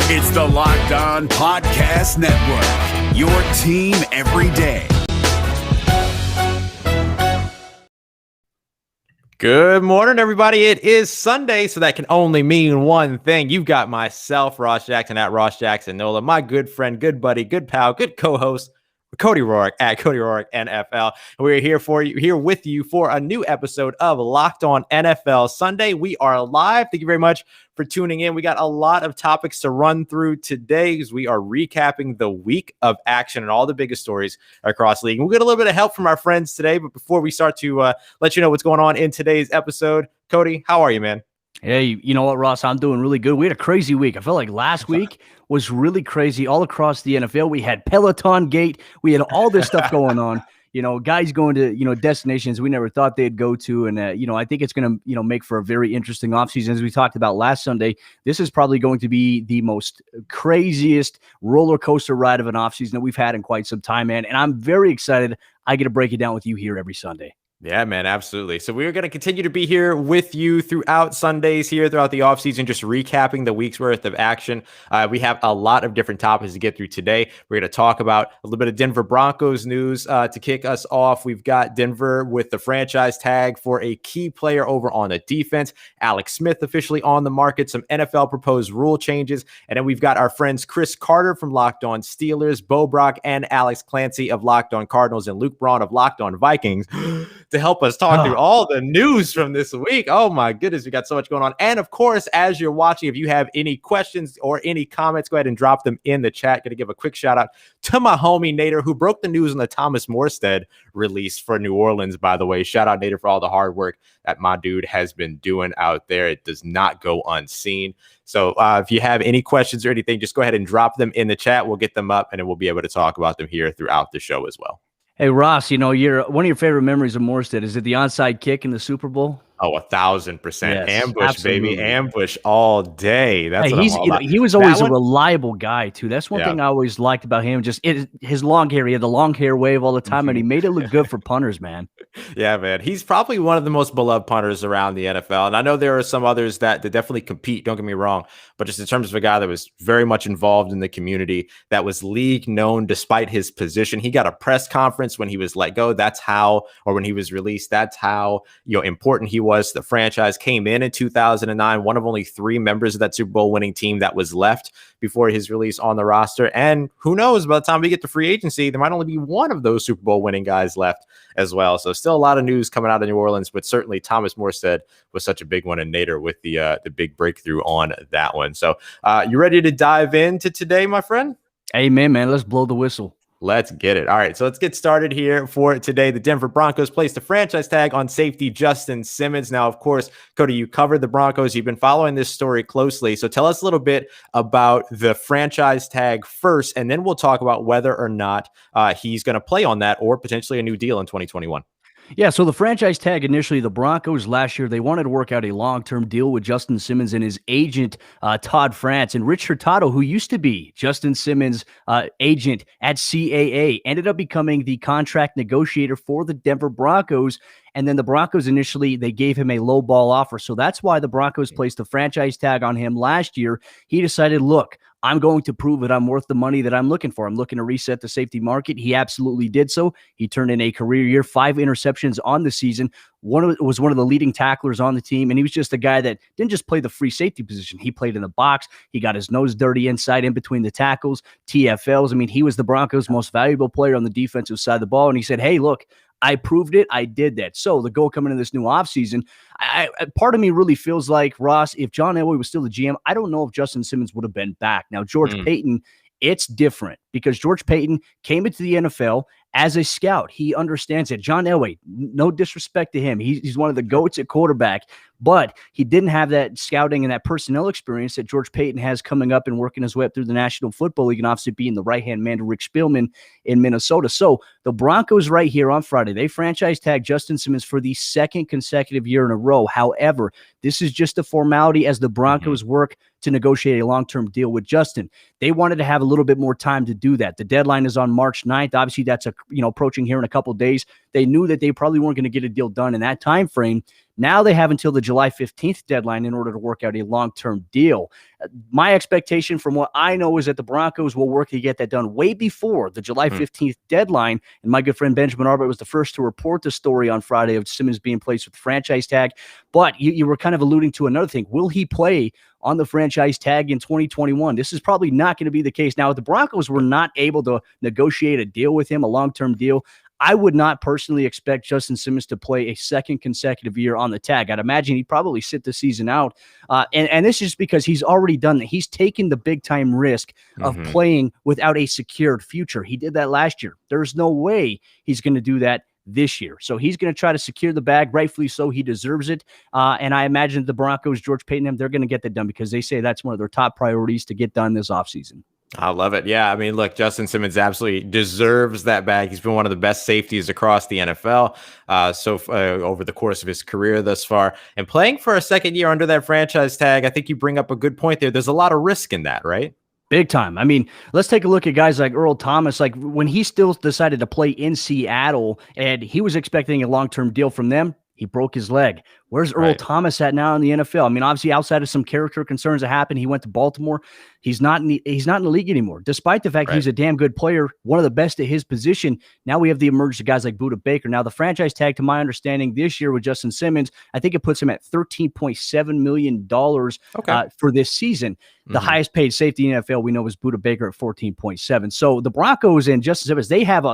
It's the Locked On Podcast Network, your team every day. Good morning, everybody. It is Sunday, so that can only mean one thing. You've got myself, Ross Jackson, at Ross Jackson Nola, my good friend, good buddy, good pal, good co-host, Cody Roark at Cody Roark NFL. And we're here with you for a new episode of Locked On NFL Sunday. We are live. Thank you very much for tuning in. We got a lot of topics to run through today as we are recapping the week of action and all the biggest stories across the league. We'll get a little bit of help from our friends today, but before we start to let you know what's going on in today's episode, Cody, how are you, man? Hey, you know what, Ross? I'm doing really good. We had a crazy week. I felt like last week was really crazy all across the NFL. We had Peloton Gate. We had all this stuff going on. Guys going to, destinations we never thought they'd go to. And, I think it's going to, make for a very interesting offseason. As we talked about last Sunday, this is probably going to be the most craziest roller coaster ride of an offseason that we've had in quite some time, man. And I'm very excited. I get to break it down with you here every Sunday. Yeah, man, absolutely. So we're going to continue to be here with you throughout Sundays here throughout the offseason, just recapping the week's worth of action. We have a lot of different topics to get through today. We're going to talk about a little bit of Denver Broncos news to kick us off. We've got Denver with the franchise tag for a key player over on the defense. Alex Smith officially on the market, some NFL proposed rule changes. And then we've got our friends Chris Carter from Locked On Steelers, Bo Brock and Alex Clancy of Locked On Cardinals, and Luke Braun of Locked On Vikings to help us talk through all the news from this week. Oh my goodness, we got so much going on. And of course, as you're watching, if you have any questions or any comments, go ahead and drop them in the chat. Going to give a quick shout out to my homie Nader, who broke the news on the Thomas Morstead release for New Orleans, by the way. Shout out Nader for all the hard work that my dude has been doing out there. It does not go unseen. So if you have any questions or anything, just go ahead and drop them in the chat. We'll get them up and then we'll be able to talk about them here throughout the show as well. Hey, Ross, one of your favorite memories of Morstead, is it the onside kick in the Super Bowl? Oh, 1,000%. Yes, ambush, absolutely. baby. Ambush all day. That's what I'm all about. He was always a reliable guy, too. That's one thing I always liked about him. Just his long hair. He had the long hair wave all the time, and he made it look good for punters, man. Yeah, man. He's probably one of the most beloved punters around the NFL. And I know there are some others that definitely compete, don't get me wrong. But just in terms of a guy that was very much involved in the community, that was league known despite his position. He got a press conference when he was let go. That's how, or when he was released, that's how important he was. The franchise came in 2009, one of only 3 members of that Super Bowl winning team that was left before his release on the roster. And who knows, by the time we get to free agency, there might only be one of those Super Bowl winning guys left as well. So still a lot of news coming out of New Orleans, but certainly Thomas Morstead was such a big one, and Nader with the big breakthrough on that one. So you ready to dive into today, my friend? Amen, man. Let's blow the whistle. Let's get it. All right, so let's get started here for today. The Denver Broncos placed a franchise tag on safety Justin Simmons. Now, of course, Cody, you covered the Broncos. You've been following this story closely. So tell us a little bit about the franchise tag first, and then we'll talk about whether or not he's going to play on that or potentially a new deal in 2021. Yeah, so the franchise tag, initially, the Broncos last year, they wanted to work out a long-term deal with Justin Simmons and his agent, Todd France. And Rich Hurtado, who used to be Justin Simmons' agent at CAA, ended up becoming the contract negotiator for the Denver Broncos. And then the Broncos initially, they gave him a low ball offer. So that's why the Broncos placed the franchise tag on him last year. He decided, look, I'm going to prove that I'm worth the money that I'm looking for. I'm looking to reset the safety market. He absolutely did so. He turned in a career year, 5 interceptions on the season. Was one of the leading tacklers on the team, and he was just a guy that didn't just play the free safety position. He played in the box. He got his nose dirty inside in between the tackles, TFLs. I mean, he was the Broncos' most valuable player on the defensive side of the ball, and he said, hey, look, I proved it. I did that. So the goal coming into this new offseason, part of me really feels like, Ross, if John Elway was still the GM, I don't know if Justin Simmons would have been back. Now, George Paton, it's different because George Paton came into the NFL as a scout. He understands it. John Elway, no disrespect to him. He's one of the GOATs at quarterback, but he didn't have that scouting and that personnel experience that George Paton has coming up and working his way up through the National Football League and obviously being the right-hand man to Rick Spielman in Minnesota. So the Broncos right here on Friday, they franchise tag Justin Simmons for the 2nd consecutive year in a row. However, this is just a formality as the Broncos work to negotiate a long-term deal with Justin. They wanted to have a little bit more time to do that. The deadline is on March 9th. Obviously, that's approaching here in a couple of days. They knew that they probably weren't going to get a deal done in that time frame. Now they have until the July 15th deadline in order to work out a long-term deal. My expectation from what I know is that the Broncos will work to get that done way before the July 15th deadline. And my good friend Benjamin Arbor was the first to report the story on Friday of Simmons being placed with the franchise tag. But you were kind of alluding to another thing. Will he play on the franchise tag in 2021? This is probably not going to be the case. Now, if the Broncos were not able to negotiate a deal with him, a long-term deal, I would not personally expect Justin Simmons to play a second consecutive year on the tag. I'd imagine he'd probably sit the season out. And this is just because he's already done that. He's taken the big-time risk of playing without a secured future. He did that last year. There's no way he's going to do that this year. So he's going to try to secure the bag, rightfully so. He deserves it. And I imagine the Broncos, George Paton, they're going to get that done because they say that's one of their top priorities to get done this offseason. I love it. Yeah, I mean, look, Justin Simmons absolutely deserves that bag. He's been one of the best safeties across the NFL over the course of his career thus far. And playing for a second year under that franchise tag, I think you bring up a good point there. There's a lot of risk in that, right? Big time. I mean, let's take a look at guys like Earl Thomas. Like when he still decided to play in Seattle and he was expecting a long-term deal from them, he broke his leg. Where's Earl Thomas at now in the NFL? I mean, obviously, outside of some character concerns that happened, he went to Baltimore. He's not in the league anymore, despite the fact he's a damn good player, one of the best at his position. Now we have the emergence of guys like Budda Baker. Now the franchise tag, to my understanding, this year with Justin Simmons, I think it puts him at $13.7 million for this season. The highest paid safety in the NFL we know is Budda Baker at 14.7. So the Broncos and Justin Simmons, they have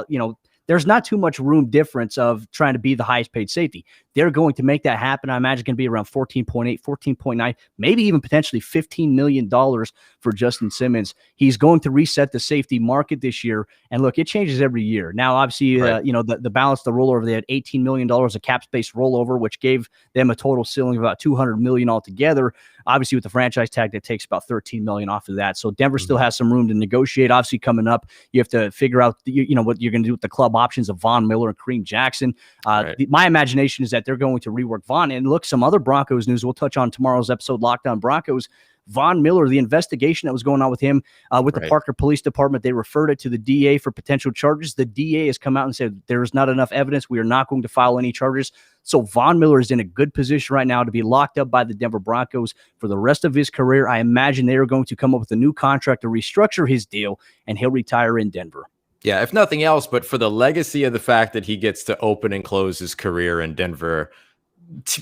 there's not too much room difference of trying to be the highest paid safety. They're going to make that happen. I imagine it can be around 14.8, 14.9, maybe even potentially $15 million for Justin Simmons. He's going to reset the safety market this year. And look, it changes every year. Now, obviously, the balance, the rollover, they had $18 million of cap space rollover, which gave them a total ceiling of about $200 million altogether. Obviously, with the franchise tag, that takes about $13 million off of that. So Denver still has some room to negotiate. Obviously, coming up, you have to figure out what you're going to do with the club options of Von Miller and Kareem Jackson. My imagination is that they're going to rework Von. And look, some other Broncos news we'll touch on tomorrow's episode, Lockdown Broncos. Von Miller, the investigation that was going on with him with the Parker Police Department, they referred it to the DA for potential charges. The DA has come out and said there is not enough evidence. We are not going to file any charges. So Von Miller is in a good position right now to be locked up by the Denver Broncos for the rest of his career. I imagine they are going to come up with a new contract to restructure his deal, and he'll retire in Denver. Yeah, if nothing else, but for the legacy of the fact that he gets to open and close his career in Denver,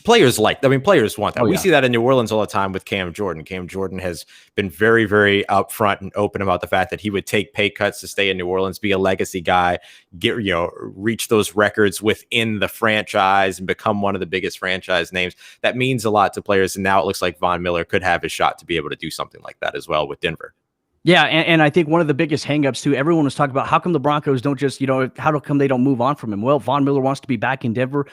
players want that. We see that in New Orleans all the time with Cam Jordan. Cam Jordan has been very, very upfront and open about the fact that he would take pay cuts to stay in New Orleans, be a legacy guy, reach those records within the franchise and become one of the biggest franchise names. That means a lot to players. And now it looks like Von Miller could have his shot to be able to do something like that as well with Denver. Yeah, and I think one of the biggest hangups too, everyone was talking about how come the Broncos don't just, how come they don't move on from him? Well, Von Miller wants to be back in Denver.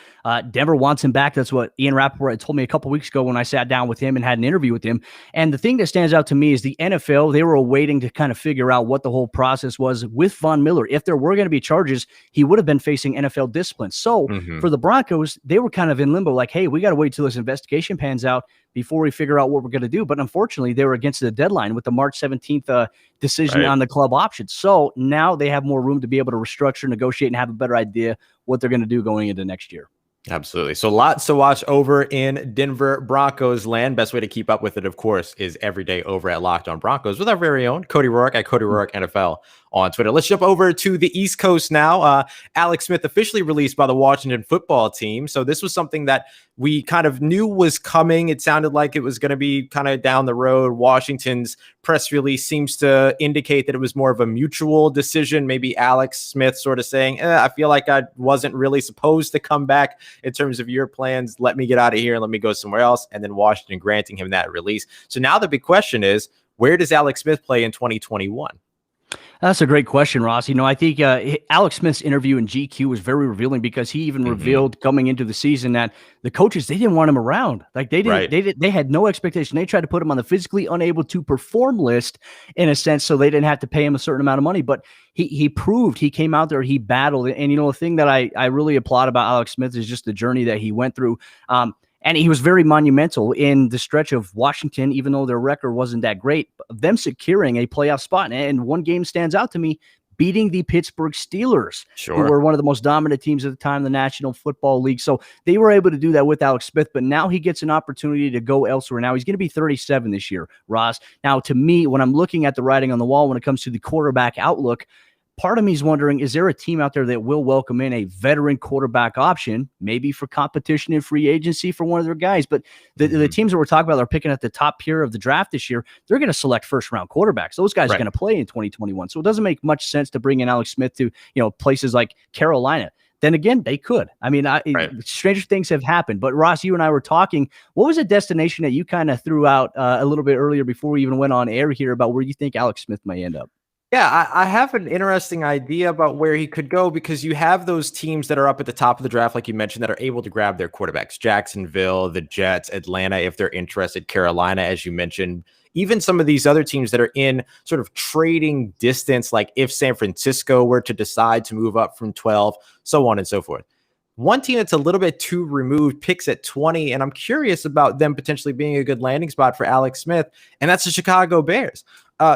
Denver wants him back. That's what Ian Rappaport had told me a couple weeks ago when I sat down with him and had an interview with him. And the thing that stands out to me is the NFL, they were waiting to kind of figure out what the whole process was with Von Miller. If there were going to be charges, he would have been facing NFL discipline. So for the Broncos, they were kind of in limbo, like, hey, we got to wait till this investigation pans out before we figure out what we're going to do. But unfortunately, they were against the deadline with the March 17th decision on the club option. So now they have more room to be able to restructure, negotiate, and have a better idea what they're going to do going into next year. Absolutely. So lots to watch over in Denver Broncos land. Best way to keep up with it, of course, is every day over at Locked On Broncos with our very own Cody Roark at Cody Roark NFL on Twitter. Let's jump over to the East Coast now. Alex Smith officially released by the Washington football team. So this was something that we kind of knew was coming. It sounded like it was going to be kind of down the road. Washington's press release seems to indicate that it was more of a mutual decision. Maybe Alex Smith sort of saying, I feel like I wasn't really supposed to come back in terms of your plans. Let me get out of here and let me go somewhere else. And then Washington granting him that release. So now the big question is, where does Alex Smith play in 2021? That's a great question, Ross. I think Alex Smith's interview in GQ was very revealing because he even revealed coming into the season that the coaches, they didn't want him around. Like they didn't, they had no expectation. They tried to put him on the physically unable to perform list in a sense, so they didn't have to pay him a certain amount of money. But he proved, he came out there, he battled. And the thing that I really applaud about Alex Smith is just the journey that he went through. And he was very monumental in the stretch of Washington, even though their record wasn't that great, them securing a playoff spot. And one game stands out to me, beating the Pittsburgh Steelers, who were one of the most dominant teams at the time in the National Football League. So they were able to do that with Alex Smith, but now he gets an opportunity to go elsewhere. Now he's going to be 37 this year, Ross. Now, to me, when I'm looking at the writing on the wall when it comes to the quarterback outlook, part of me is wondering, is there a team out there that will welcome in a veteran quarterback option, maybe for competition in free agency for one of their guys? But the teams that we're talking about are picking at the top tier of the draft this year. They're going to select first-round quarterbacks. Those guys are going to play in 2021. So it doesn't make much sense to bring in Alex Smith to places like Carolina. Then again, they could. I mean, stranger things have happened. But Ross, you and I were talking. What was a destination that you kind of threw out a little bit earlier before we even went on air here about where you think Alex Smith may end up? Yeah, I have an interesting idea about where he could go, because you have those teams that are up at the top of the draft, like you mentioned, that are able to grab their quarterbacks. Jacksonville, the Jets, Atlanta, if they're interested, Carolina, as you mentioned. Even some of these other teams that are in sort of trading distance, like if San Francisco were to decide to move up from 12, so on and so forth. One team that's a little bit too removed picks at 20, and I'm curious about them potentially being a good landing spot for Alex Smith, and that's the Chicago Bears.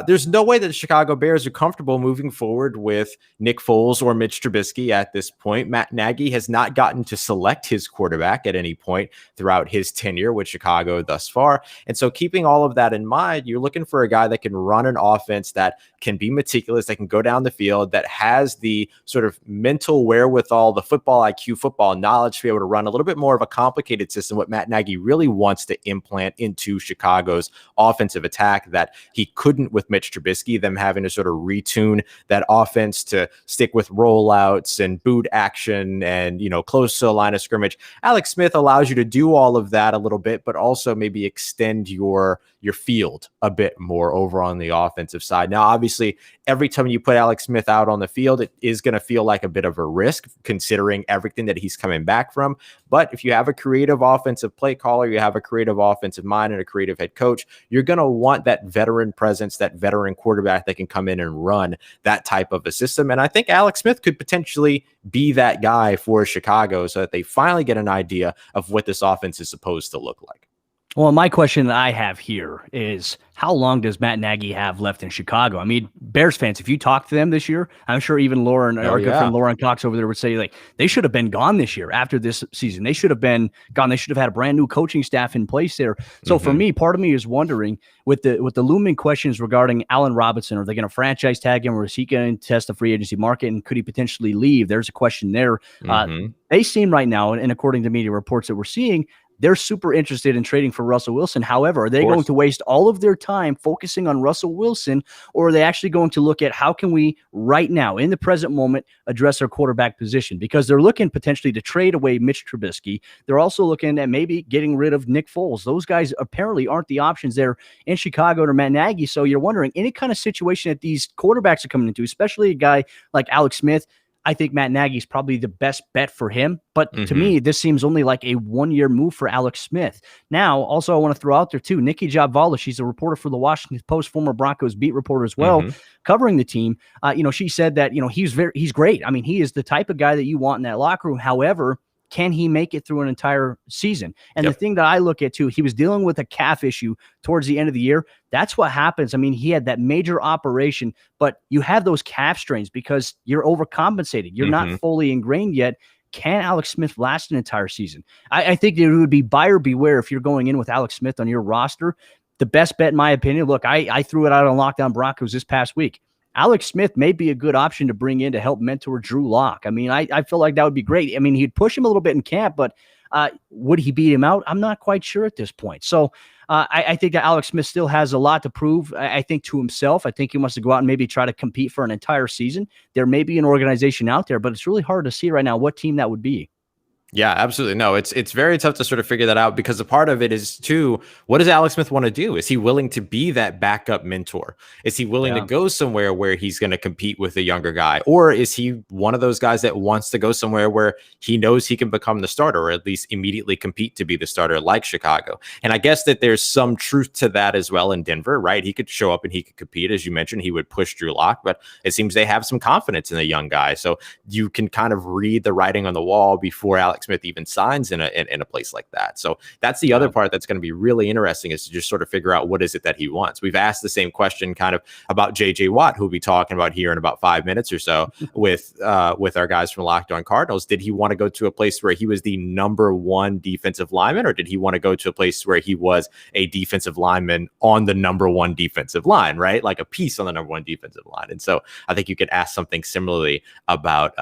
There's no way that the Chicago Bears are comfortable moving forward with Nick Foles or Mitch Trubisky at this point. Matt Nagy has not gotten to select his quarterback at any point throughout his tenure with Chicago thus far. And so keeping all of that in mind, you're looking for a guy that can run an offense that can be meticulous, that can go down the field, that has the sort of mental wherewithal, the football IQ, football knowledge to be able to run a little bit more of a complicated system, what Matt Nagy really wants to implant into Chicago's offensive attack that he couldn't with Mitch Trubisky, them having to sort of retune that offense to stick with rollouts and boot action and, close to the line of scrimmage. Alex Smith allows you to do all of that a little bit, but also maybe extend your field a bit more over on the offensive side. Now, obviously, every time you put Alex Smith out on the field, it is going to feel like a bit of a risk considering everything that he's coming back from. But if you have a creative offensive play caller, you have a creative offensive mind and a creative head coach, you're going to want that veteran presence, that veteran quarterback that can come in and run that type of a system. And I think Alex Smith could potentially be that guy for Chicago so that they finally get an idea of what this offense is supposed to look like. Well, my question that I have here is, how long does Matt Nagy have left in Chicago? I mean, Bears fans, if you talk to them this year, I'm sure even Lauren, our good friend Lauren Cox over there would say, like, they should have been gone this year after this season. They should have been gone. They should have had a brand new coaching staff in place there. So for me, part of me is wondering with the looming questions regarding Allen Robinson, are they going to franchise tag him, or is he going to test the free agency market, and could he potentially leave? There's a question there. They seem right now, and according to media reports that we're seeing, they're super interested in trading for Russell Wilson. However, are they going to waste all of their time focusing on Russell Wilson, or are they actually going to look at how can we right now, in the present moment, address our quarterback position? Because they're looking potentially to trade away Mitch Trubisky. They're also looking at maybe getting rid of Nick Foles. Those guys apparently aren't the options there in Chicago or Matt Nagy. So you're wondering, any kind of situation that these quarterbacks are coming into, especially a guy like Alex Smith, I think Matt Nagy is probably the best bet for him. But to me, this seems only like a one-year move for Alex Smith. Now, also, I want to throw out there, too, Nikki Jabvala. She's a reporter for the Washington Post, former Broncos beat reporter as well, covering the team. She said that, he's great. I mean, he is the type of guy that you want in that locker room. However, can he make it through an entire season? And the thing that I look at, too, he was dealing with a calf issue towards the end of the year. That's what happens. I mean, he had that major operation, but you have those calf strains because you're overcompensating. You're not fully ingrained yet. Can Alex Smith last an entire season? I think it would be buyer beware if you're going in with Alex Smith on your roster. The best bet, in my opinion, look, I threw it out on Lockdown Broncos this past week. Alex Smith may be a good option to bring in to help mentor Drew Lock. I mean, I feel like that would be great. I mean, he'd push him a little bit in camp, but would he beat him out? I'm not quite sure at this point. So I think that Alex Smith still has a lot to prove, I think, to himself. I think he wants to go out and maybe try to compete for an entire season. There may be an organization out there, but it's really hard to see right now what team that would be. Yeah, absolutely. No, it's very tough to sort of figure that out, because a part of it is too, what does Alex Smith want to do? Is he willing to be that backup mentor? Is he willing to go somewhere where he's going to compete with a younger guy? Or is he one of those guys that wants to go somewhere where he knows he can become the starter, or at least immediately compete to be the starter, like Chicago? And I guess that there's some truth to that as well in Denver, right? He could show up and he could compete. As you mentioned, he would push Drew Lock, but it seems they have some confidence in the young guy. So you can kind of read the writing on the wall before Alex Smith even signs in a place like that. So that's the other part that's going to be really interesting, is to just sort of figure out what is it that he wants. We've asked the same question kind of about JJ Watt, who we'll be talking about here in about 5 minutes or so with our guys from Locked On Cardinals. Did he want to go to a place where he was the number one defensive lineman, or did he want to go to a place where he was a defensive lineman on the number one defensive line, right? Like a piece on the number one defensive line. And so I think you could ask something similarly about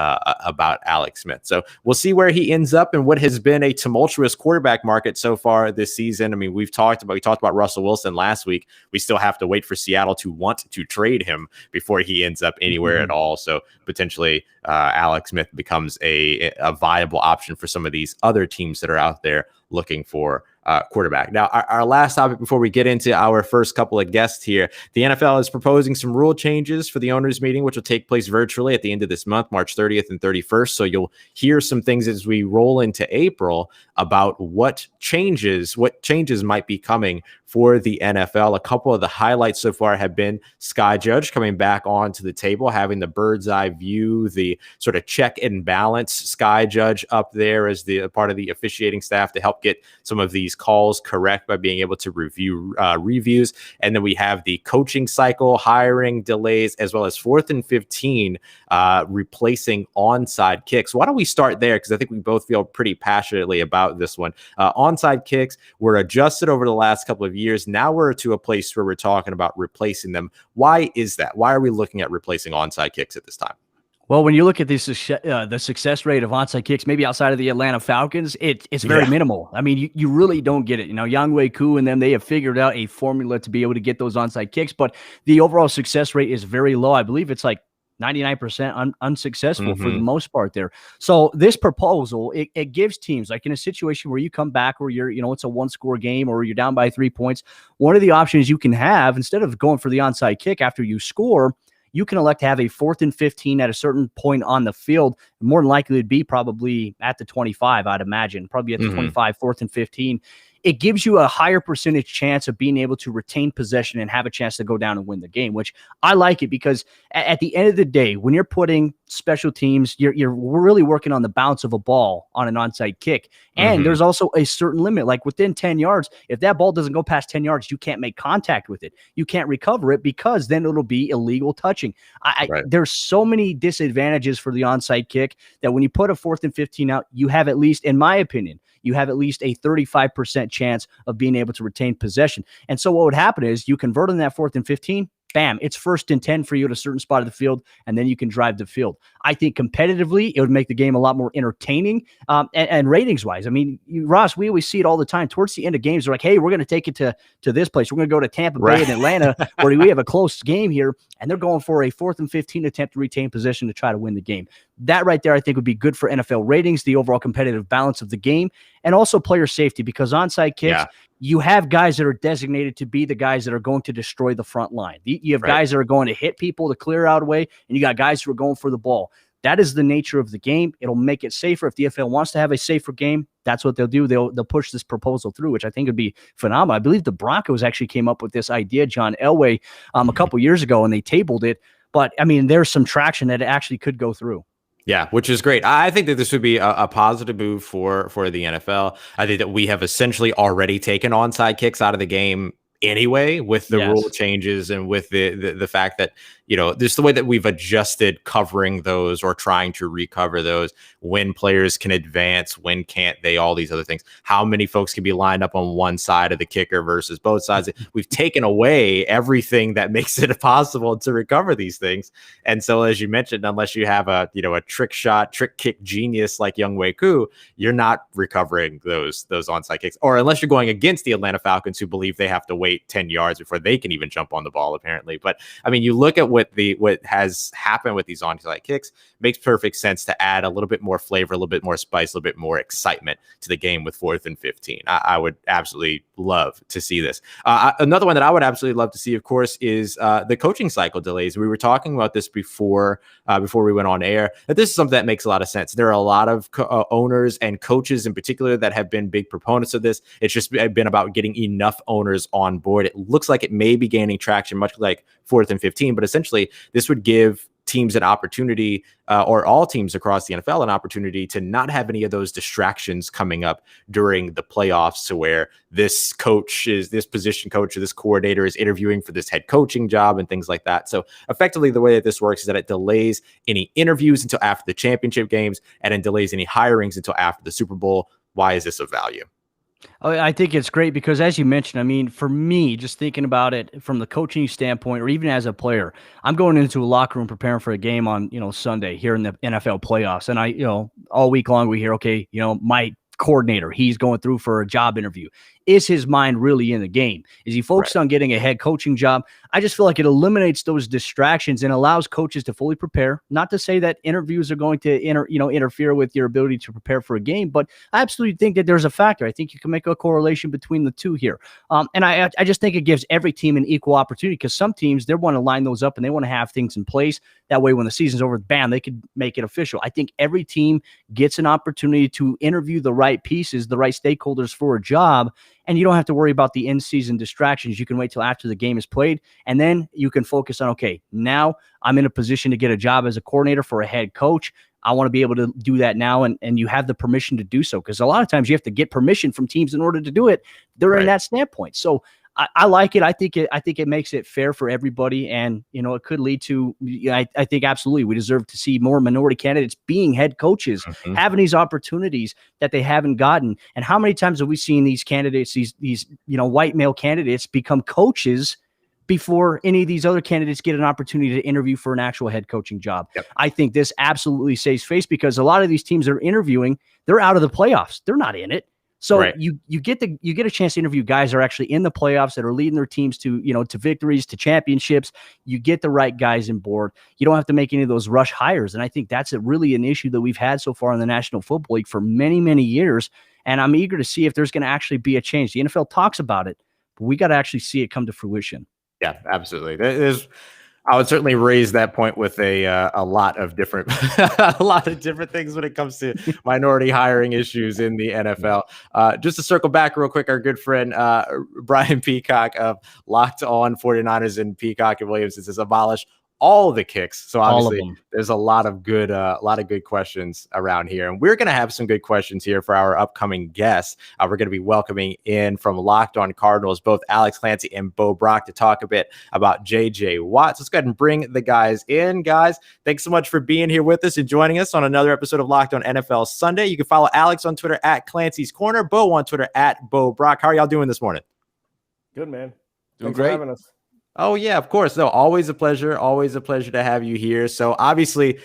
Alex Smith. So we'll see where he ends up in what has been a tumultuous quarterback market so far this season. I mean, we talked about Russell Wilson last week. We still have to wait for Seattle to want to trade him before he ends up anywhere at all. So potentially Alex Smith becomes a viable option for some of these other teams that are out there looking for quarterback. Now, our last topic before we get into our first couple of guests here, the NFL is proposing some rule changes for the owners meeting, which will take place virtually at the end of this month, March 30th and 31st. So you'll hear some things as we roll into April about what changes might be coming for the NFL. A couple of the highlights so far have been Sky Judge coming back onto the table, having the bird's eye view, the sort of check and balance Sky Judge up there as the part of the officiating staff to help get some of these calls correct by being able to review reviews. And then we have the coaching cycle, hiring delays, as well as 4th and 15 replacing onside kicks. Why don't we start there? Because I think we both feel pretty passionately about this one. Onside kicks were adjusted over the last couple of years. Now we're to a place where we're talking about replacing them. Why is that? Why are we looking at replacing onside kicks at this time? Well, when you look at the success rate of onside kicks, maybe outside of the Atlanta Falcons, it's very minimal. I mean, you really don't get it. You know, Younghoe Koo and them, they have figured out a formula to be able to get those onside kicks, but the overall success rate is very low. I believe it's like 99% unsuccessful for the most part there. So this proposal, it gives teams, like in a situation where you come back where you're, it's a 1-score game or you're down by 3 points, one of the options you can have, instead of going for the onside kick after you score, you can elect to have a 4th and 15 at a certain point on the field. More than likely it'd be probably at the 25, I'd imagine, probably at the 25, 4th and 15. It gives you a higher percentage chance of being able to retain possession and have a chance to go down and win the game, which I like it because at the end of the day, when you're putting special teams, you're really working on the bounce of a ball on an onside kick. And there's also a certain limit, like within 10 yards, if that ball doesn't go past 10 yards, you can't make contact with it. You can't recover it because then it'll be illegal touching. There's so many disadvantages for the onside kick that when you put a 4th and 15 out, you have at least, in my opinion, you have at least a 35% chance of being able to retain possession. And so what would happen is you convert on that 4th and 15, bam, it's 1st and 10 for you at a certain spot of the field, and then you can drive the field. I think competitively, it would make the game a lot more entertaining and ratings-wise. I mean, Ross, we always see it all the time. Towards the end of games, they're like, hey, we're going to take it to this place. We're going to go to Tampa Bay and Atlanta where we have a close game here, and they're going for a 4th and 15 attempt to retain possession to try to win the game. That right there, I think, would be good for NFL ratings, the overall competitive balance of the game, and also player safety, because onside kicks, you have guys that are designated to be the guys that are going to destroy the front line. You have guys that are going to hit people to clear out a way, and you got guys who are going for the ball. That is the nature of the game. It'll make it safer. If the NFL wants to have a safer game, that's what they'll do. They'll push this proposal through, which I think would be phenomenal. I believe the Broncos actually came up with this idea, John Elway, a couple years ago, and they tabled it. But, I mean, there's some traction that it actually could go through. Yeah, which is great. I think that this would be a positive move for the NFL. I think that we have essentially already taken onside kicks out of the game anyway with the rule changes and with the fact that, just the way that we've adjusted covering those or trying to recover those, when players can advance, when can't they, all these other things, how many folks can be lined up on one side of the kicker versus both sides. We've taken away everything that makes it possible to recover these things. And so, as you mentioned, unless you have a trick kick genius like Younghoe Koo, you're not recovering those onside kicks, or unless you're going against the Atlanta Falcons, who believe they have to wait 10 yards before they can even jump on the ball, apparently. But I mean, you look at what has happened with these onside kicks, makes perfect sense to add a little bit more flavor, a little bit more spice, a little bit more excitement to the game with 4th and 15. I would absolutely love to see this. Another one that I would absolutely love to see, of course, is the coaching cycle delays. We were talking about this before we went on air, that this is something that makes a lot of sense. There are a lot of owners and coaches in particular that have been big proponents of this. It's just been about getting enough owners on board. It looks like it may be gaining traction, much like 4th and 15, but essentially this would give teams an opportunity, or all teams across the NFL an opportunity to not have any of those distractions coming up during the playoffs, to where this position coach or this coordinator is interviewing for this head coaching job and things like that. So effectively, the way that this works is that it delays any interviews until after the championship games, and then delays any hirings until after the Super Bowl. Why is this of value? Oh, I think it's great because, as you mentioned, I mean, for me, just thinking about it from the coaching standpoint, or even as a player, I'm going into a locker room preparing for a game on, Sunday here in the NFL playoffs. And all week long we hear, okay, my coordinator, he's going through for a job interview. Is his mind really in the game? Is he focused on getting a head coaching job? I just feel like it eliminates those distractions and allows coaches to fully prepare. Not to say that interviews are going to interfere with your ability to prepare for a game, but I absolutely think that there's a factor. I think you can make a correlation between the two here. And I just think it gives every team an equal opportunity, because some teams, they want to line those up and they want to have things in place. That way, when the season's over, bam, they could make it official. I think every team gets an opportunity to interview the right pieces, the right stakeholders for a job. And you don't have to worry about the in-season distractions. You can wait till after the game is played, and then you can focus on, okay, now I'm in a position to get a job as a coordinator for a head coach. I want to be able to do that now, and you have the permission to do so, because a lot of times you have to get permission from teams in order to do it. They're in that standpoint. So I like it. I think it makes it fair for everybody, and it could lead to. I think absolutely we deserve to see more minority candidates being head coaches, having these opportunities that they haven't gotten. And how many times have we seen these candidates, these white male candidates, become coaches before any of these other candidates get an opportunity to interview for an actual head coaching job? Yep. I think this absolutely saves face, because a lot of these teams that are interviewing, they're out of the playoffs. They're not in it. So you get a chance to interview guys that are actually in the playoffs, that are leading their teams to victories, to championships. You get the right guys on board. You don't have to make any of those rush hires. And I think that's really an issue that we've had so far in the National Football League for many, many years. And I'm eager to see if there's going to actually be a change. The NFL talks about it, but we got to actually see it come to fruition. Yeah, absolutely. I would certainly raise that point with a lot of different things when it comes to minority hiring issues in the NFL. Just to circle back real quick, our good friend Brian Peacock of Locked On 49ers and Peacock and Williams says abolish all the kicks. So obviously there's a lot of good questions around here, and we're going to have some good questions here for our upcoming guests. We're going to be welcoming in from Locked On Cardinals, both Alex Clancy and Bo Brock, to talk a bit about JJ Watt. So let's go ahead and bring the guys in. Guys, thanks so much for being here with us and joining us on another episode of Locked On NFL Sunday. You can follow Alex on Twitter at Clancy's Corner, Bo on Twitter at Bo Brock. How are y'all doing this morning? Good, man. Doing Thanks great. for having us. Oh, yeah, of course. No, always a pleasure. Always a pleasure to have you here. So obviously,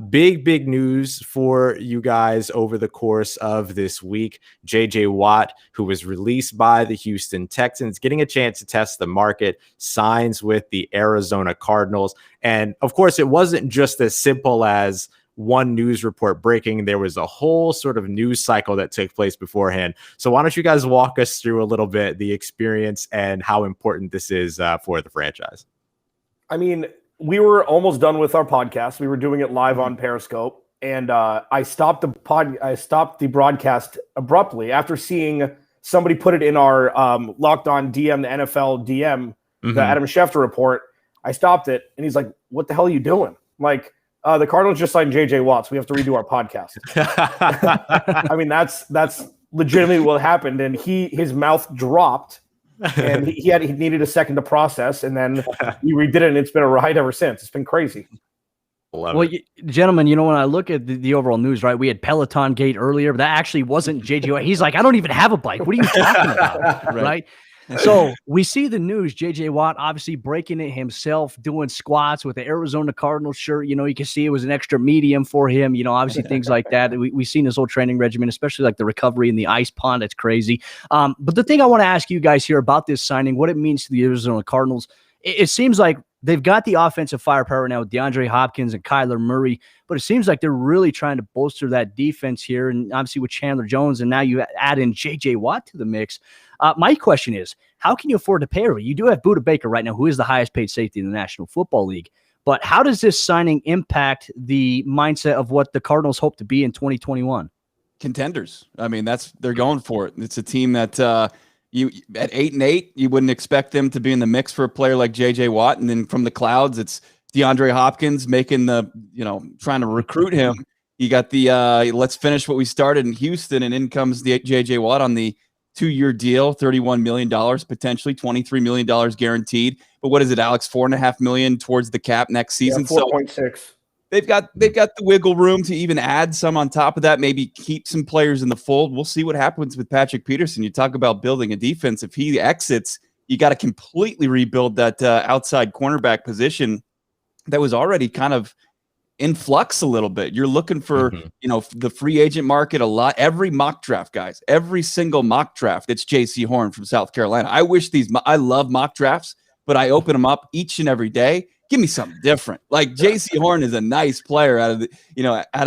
big news for you guys over the course of this week. JJ Watt, who was released by the Houston Texans, getting a chance to test the market, signs with the Arizona Cardinals. And of course, it wasn't just as simple as one news report breaking. There was a whole sort of news cycle that took place beforehand. So why don't you guys walk us through a little bit the experience and how important this is for the franchise? I mean, we were almost done with our podcast. We were doing it live on Periscope, and I stopped the broadcast abruptly after seeing somebody put it in our Locked On DM, the NFL DM, the Adam Schefter report. I stopped it, and he's like, "What the hell are you doing?" I'm like, the Cardinals just signed JJ Watt, so we have to redo our podcast. I mean, that's legitimately what happened. And his mouth dropped, and he needed a second to process, and then we redid it, and it's been a ride ever since. It's been crazy. Gentlemen, when I look at the overall news, right, we had Peloton Gate earlier, but that actually wasn't JJ Watt. He's like, I don't even have a bike. What are you talking about? Right? So we see the news, JJ Watt obviously breaking it himself, doing squats with the Arizona Cardinals shirt. You can see it was an extra medium for him, obviously things like that. We've seen his whole training regimen, especially like the recovery in the ice pond. It's crazy. But the thing I want to ask you guys here about this signing, what it means to the Arizona Cardinals, it seems like they've got the offensive firepower now with DeAndre Hopkins and Kyler Murray, but it seems like they're really trying to bolster that defense here. And obviously with Chandler Jones, and now you add in JJ Watt to the mix. My question is, how can you afford to pay her? You do have Budda Baker right now, who is the highest paid safety in the National Football League. But how does this signing impact the mindset of what the Cardinals hope to be in 2021? Contenders. I mean, they're going for it. It's a team that you at 8-8, you wouldn't expect them to be in the mix for a player like JJ Watt. And then from the clouds, it's DeAndre Hopkins making trying to recruit him. You got the let's finish what we started in Houston, and in comes the J.J. Watt on the 2-year deal, $31 million, potentially $23 million guaranteed. But what is it, Alex? $4.5 million towards the cap next season. 4.6. So they've got the wiggle room to even add some on top of that, maybe keep some players in the fold. We'll see what happens with Patrick Peterson. You talk about building a defense. If he exits, you got to completely rebuild that outside cornerback position that was already kind of in flux a little bit. You're looking for, the free agent market a lot. Every mock draft, guys, every single mock draft, it's JC Horn from South Carolina. I love mock drafts, but I open them up each and every day. Give me something different. Like JC Horn is a nice player out of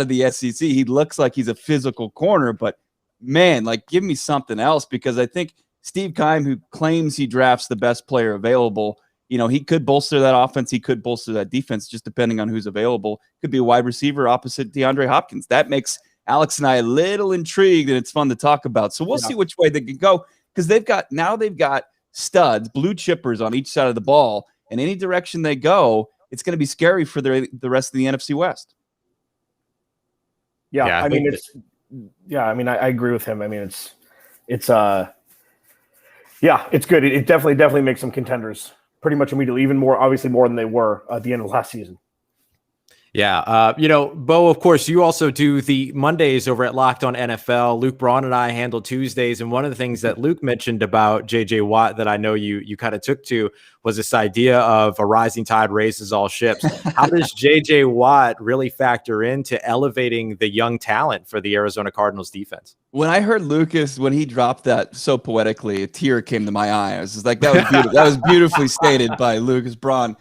the SEC. He looks like he's a physical corner, but man, like give me something else, because I think Steve Keim, who claims he drafts the best player available, he could bolster that offense. He could bolster that defense, just depending on who's available. Could be a wide receiver opposite DeAndre Hopkins. That makes Alex and I a little intrigued, and it's fun to talk about. So we'll see which way they can go, because they've got studs, blue chippers on each side of the ball, and any direction they go, it's going to be scary for the rest of the NFC West. I agree with him. I mean, it's good. It definitely makes them contenders pretty much immediately, even more, obviously more than they were at the end of last season. Yeah. Bo, of course, you also do the Mondays over at Locked On NFL. Luke Braun and I handle Tuesdays. And one of the things that Luke mentioned about J.J. Watt that I know you kind of took to was this idea of a rising tide raises all ships. How does J.J. Watt really factor into elevating the young talent for the Arizona Cardinals defense? When I heard Lucas, when he dropped that so poetically, a tear came to my eye. I was just like, that was beautiful. That was beautifully stated by Lucas Braun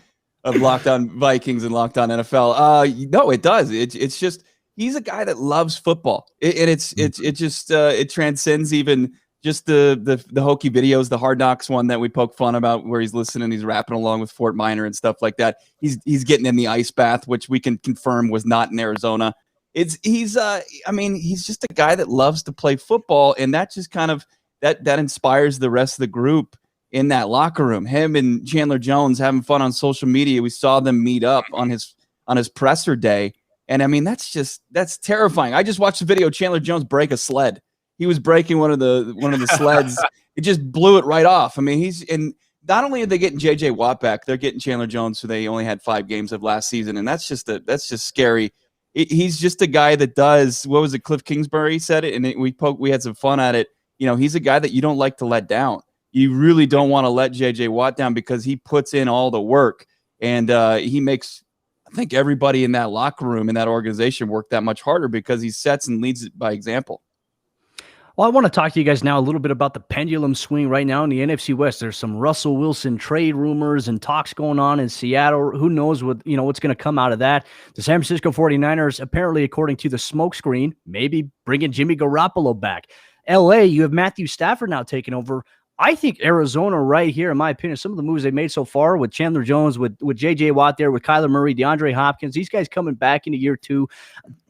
of Locked On Vikings and Locked On NFL. No, it does. It's just, he's a guy that loves football. It transcends even just the hokey videos, the Hard Knocks one that we poke fun about, where he's listening, he's rapping along with Fort Minor and stuff like that. He's getting in the ice bath, which we can confirm was not in Arizona. He's just a guy that loves to play football, and that just kind of that inspires the rest of the group in that locker room. Him and Chandler Jones having fun on social media. We saw them meet up on his presser day, and I mean that's terrifying. I just watched the video of Chandler Jones break a sled. He was breaking one of the sleds. It just blew it right off. I mean, not only are they getting J.J. Watt back, they're getting Chandler Jones, who they only had 5 games of last season, and that's just scary. He's just a guy that does, what was it, Cliff Kingsbury said it, and we had some fun at it. He's a guy that you don't like to let down. You really don't want to let J.J. Watt down, because he puts in all the work, and he makes, I think, everybody in that locker room, in that organization, work that much harder, because he sets and leads it by example. Well, I want to talk to you guys now a little bit about the pendulum swing right now in the NFC West. There's some Russell Wilson trade rumors and talks going on in Seattle. Who knows what's going to come out of that? The San Francisco 49ers, apparently, according to the smokescreen, maybe bringing Jimmy Garoppolo back. LA, you have Matthew Stafford now taking over. I think Arizona right here, in my opinion, some of the moves they made so far with Chandler Jones, with J.J. Watt there, with Kyler Murray, DeAndre Hopkins, these guys coming back into year 2.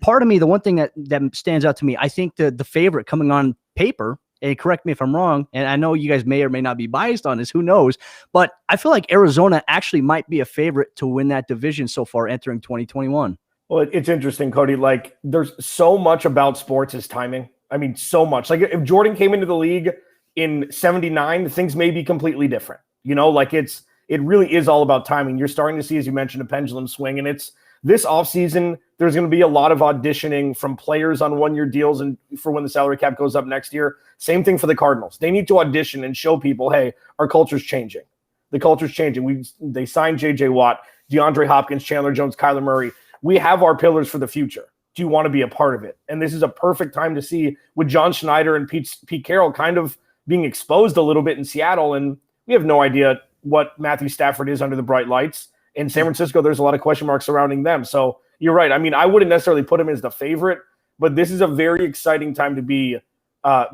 Part of me, the one thing that stands out to me, I think the favorite coming on paper, and correct me if I'm wrong, and I know you guys may or may not be biased on this, who knows, but I feel like Arizona actually might be a favorite to win that division so far entering 2021. Well, it's interesting, Cody. Like, there's so much about sports is timing. I mean, so much. Like, if Jordan came into the league in 79, things may be completely different. It really is all about timing. You're starting to see, as you mentioned, a pendulum swing, and it's this offseason, there's going to be a lot of auditioning from players on 1-year deals and for when the salary cap goes up next year. Same thing for the Cardinals. They need to audition and show people, hey, our culture's changing. The culture's changing. They signed J.J. Watt, DeAndre Hopkins, Chandler Jones, Kyler Murray. We have our pillars for the future. Do you want to be a part of it? And this is a perfect time to see, with John Schneider and Pete Carroll kind of being exposed a little bit in Seattle, and we have no idea what Matthew Stafford is under the bright lights. In San Francisco, there's a lot of question marks surrounding them. So you're right. I mean, I wouldn't necessarily put him as the favorite, but this is a very exciting time to be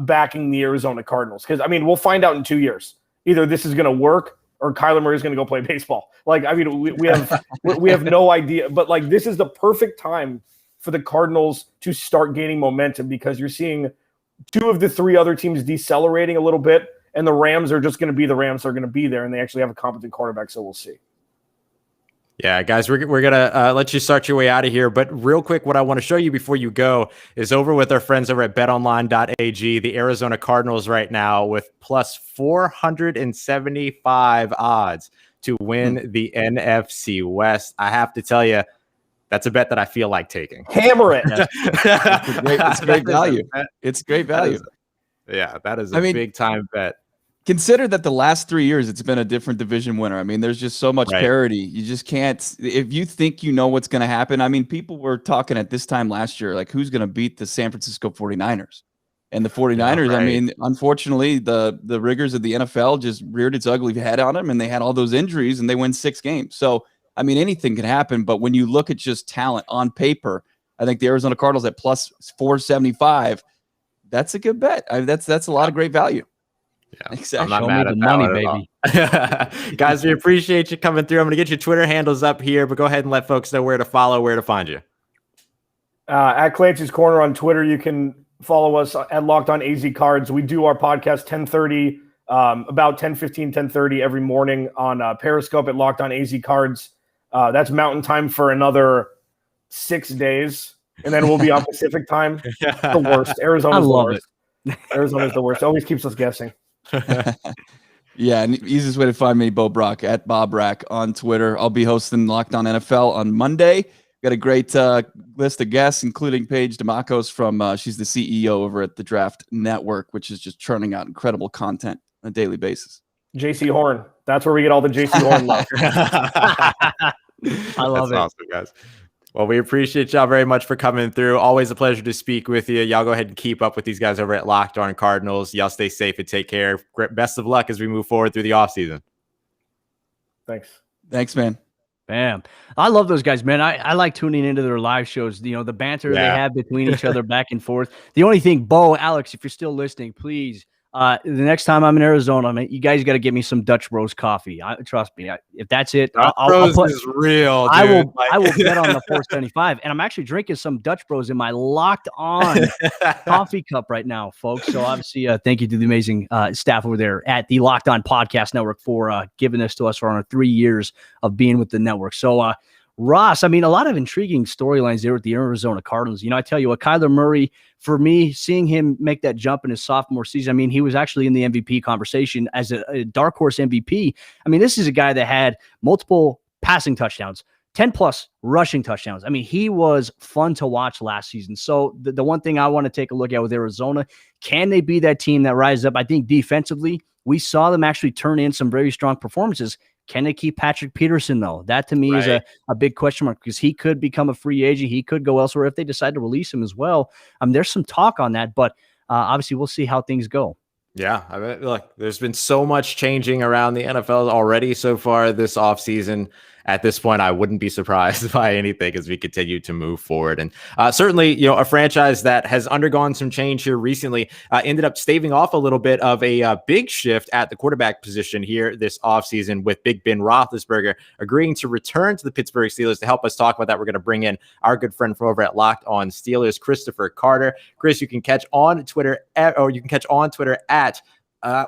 backing the Arizona Cardinals. Because, I mean, we'll find out in 2 years. Either this is going to work or Kyler Murray is going to go play baseball. Like, I mean, we have no idea. But, like, this is the perfect time for the Cardinals to start gaining momentum, because you're seeing 2 of the 3 other teams decelerating a little bit, and the Rams are just going to be the Rams. They're going to be there, and they actually have a competent quarterback, so we'll see. Yeah, guys, we're gonna let you start your way out of here. But real quick, what I want to show you before you go is over with our friends over at betonline.ag, the Arizona Cardinals right now with plus 475 odds to win the NFC West. I have to tell you, that's a bet that I feel like taking. Hammer it. It's great value. It's great value. That is a big time bet. Consider that the last 3 years, it's been a different division winner. I mean, there's just so much parity. You just can't, if you think you know what's going to happen. I mean, people were talking at this time last year, like who's going to beat the San Francisco 49ers? And the 49ers, I mean, unfortunately, the rigors of the NFL just reared its ugly head on them, and they had all those injuries, and they win 6 games. So, I mean, anything can happen. But when you look at just talent on paper, I think the Arizona Cardinals at plus 475, that's a good bet. That's a lot of great value. Yeah, exactly. I'm not mad at the money, baby. Guys, we appreciate you coming through. I'm going to get your Twitter handles up here, but go ahead and let folks know where to follow, where to find you. At Clancy's Corner on Twitter, you can follow us at Locked On AZ Cards. We do our podcast 10:30, about 10:15, 10:30 every morning on Periscope at Locked On AZ Cards. That's Mountain Time for another 6 days, and then we'll be on Pacific Time. The worst. Arizona's the worst. Arizona's the worst. Always keeps us guessing. Yeah, and the easiest way to find me, Bo Brock at Bob Rack on Twitter. I'll be hosting Locked On NFL on Monday. Got a great list of guests, including Paige DeMacos from she's the CEO over at the Draft Network, which is just churning out incredible content on a daily basis. JC Horn. That's where we get all the JC Horn love. I love it. Awesome, guys. Well, we appreciate y'all very much for coming through. Always a pleasure to speak with you. Y'all go ahead and keep up with these guys over at Locked On Cardinals. Y'all stay safe and take care. Best of luck as we move forward through the offseason. Thanks, man. Bam. I love those guys, man. I like tuning into their live shows. You know, the banter they have between each other back and forth. The only thing, Bo, Alex, if you're still listening, please, the next time I'm in Arizona, you guys got to get me some Dutch Bros coffee. Trust me. If that's it, I'll put, is real. Dude. I will bet on the 475, and I'm actually drinking some Dutch Bros in my Locked On coffee cup right now, folks. So obviously, thank you to the amazing staff over there at the Locked On Podcast Network for giving this to us for our 3 years of being with the network. So, Ross, I mean, a lot of intriguing storylines there with the Arizona Cardinals. You know, I tell you what, Kyler Murray, for me, seeing him make that jump in his sophomore season, I mean, he was actually in the MVP conversation as a dark horse MVP. I mean, this is a guy that had multiple passing touchdowns, 10-plus rushing touchdowns. I mean, he was fun to watch last season. So the one thing I want to take a look at with Arizona, can they be that team that rises up? I think defensively, we saw them actually turn in some very strong performances. Can they keep Patrick Peterson, though? That, to me, is a big question mark because he could become a free agent. He could go elsewhere if they decide to release him as well. There's some talk on that, but obviously we'll see how things go. Yeah, I mean, look, there's been so much changing around the NFL already so far this offseason. At this point, I wouldn't be surprised by anything as we continue to move forward. And certainly, you know, a franchise that has undergone some change here recently ended up staving off a little bit of a big shift at the quarterback position here this offseason with Big Ben Roethlisberger agreeing to return to the Pittsburgh Steelers. To help us talk about that, we're going to bring in our good friend from over at Locked On Steelers, Christopher Carter. Chris, you can catch on Twitter at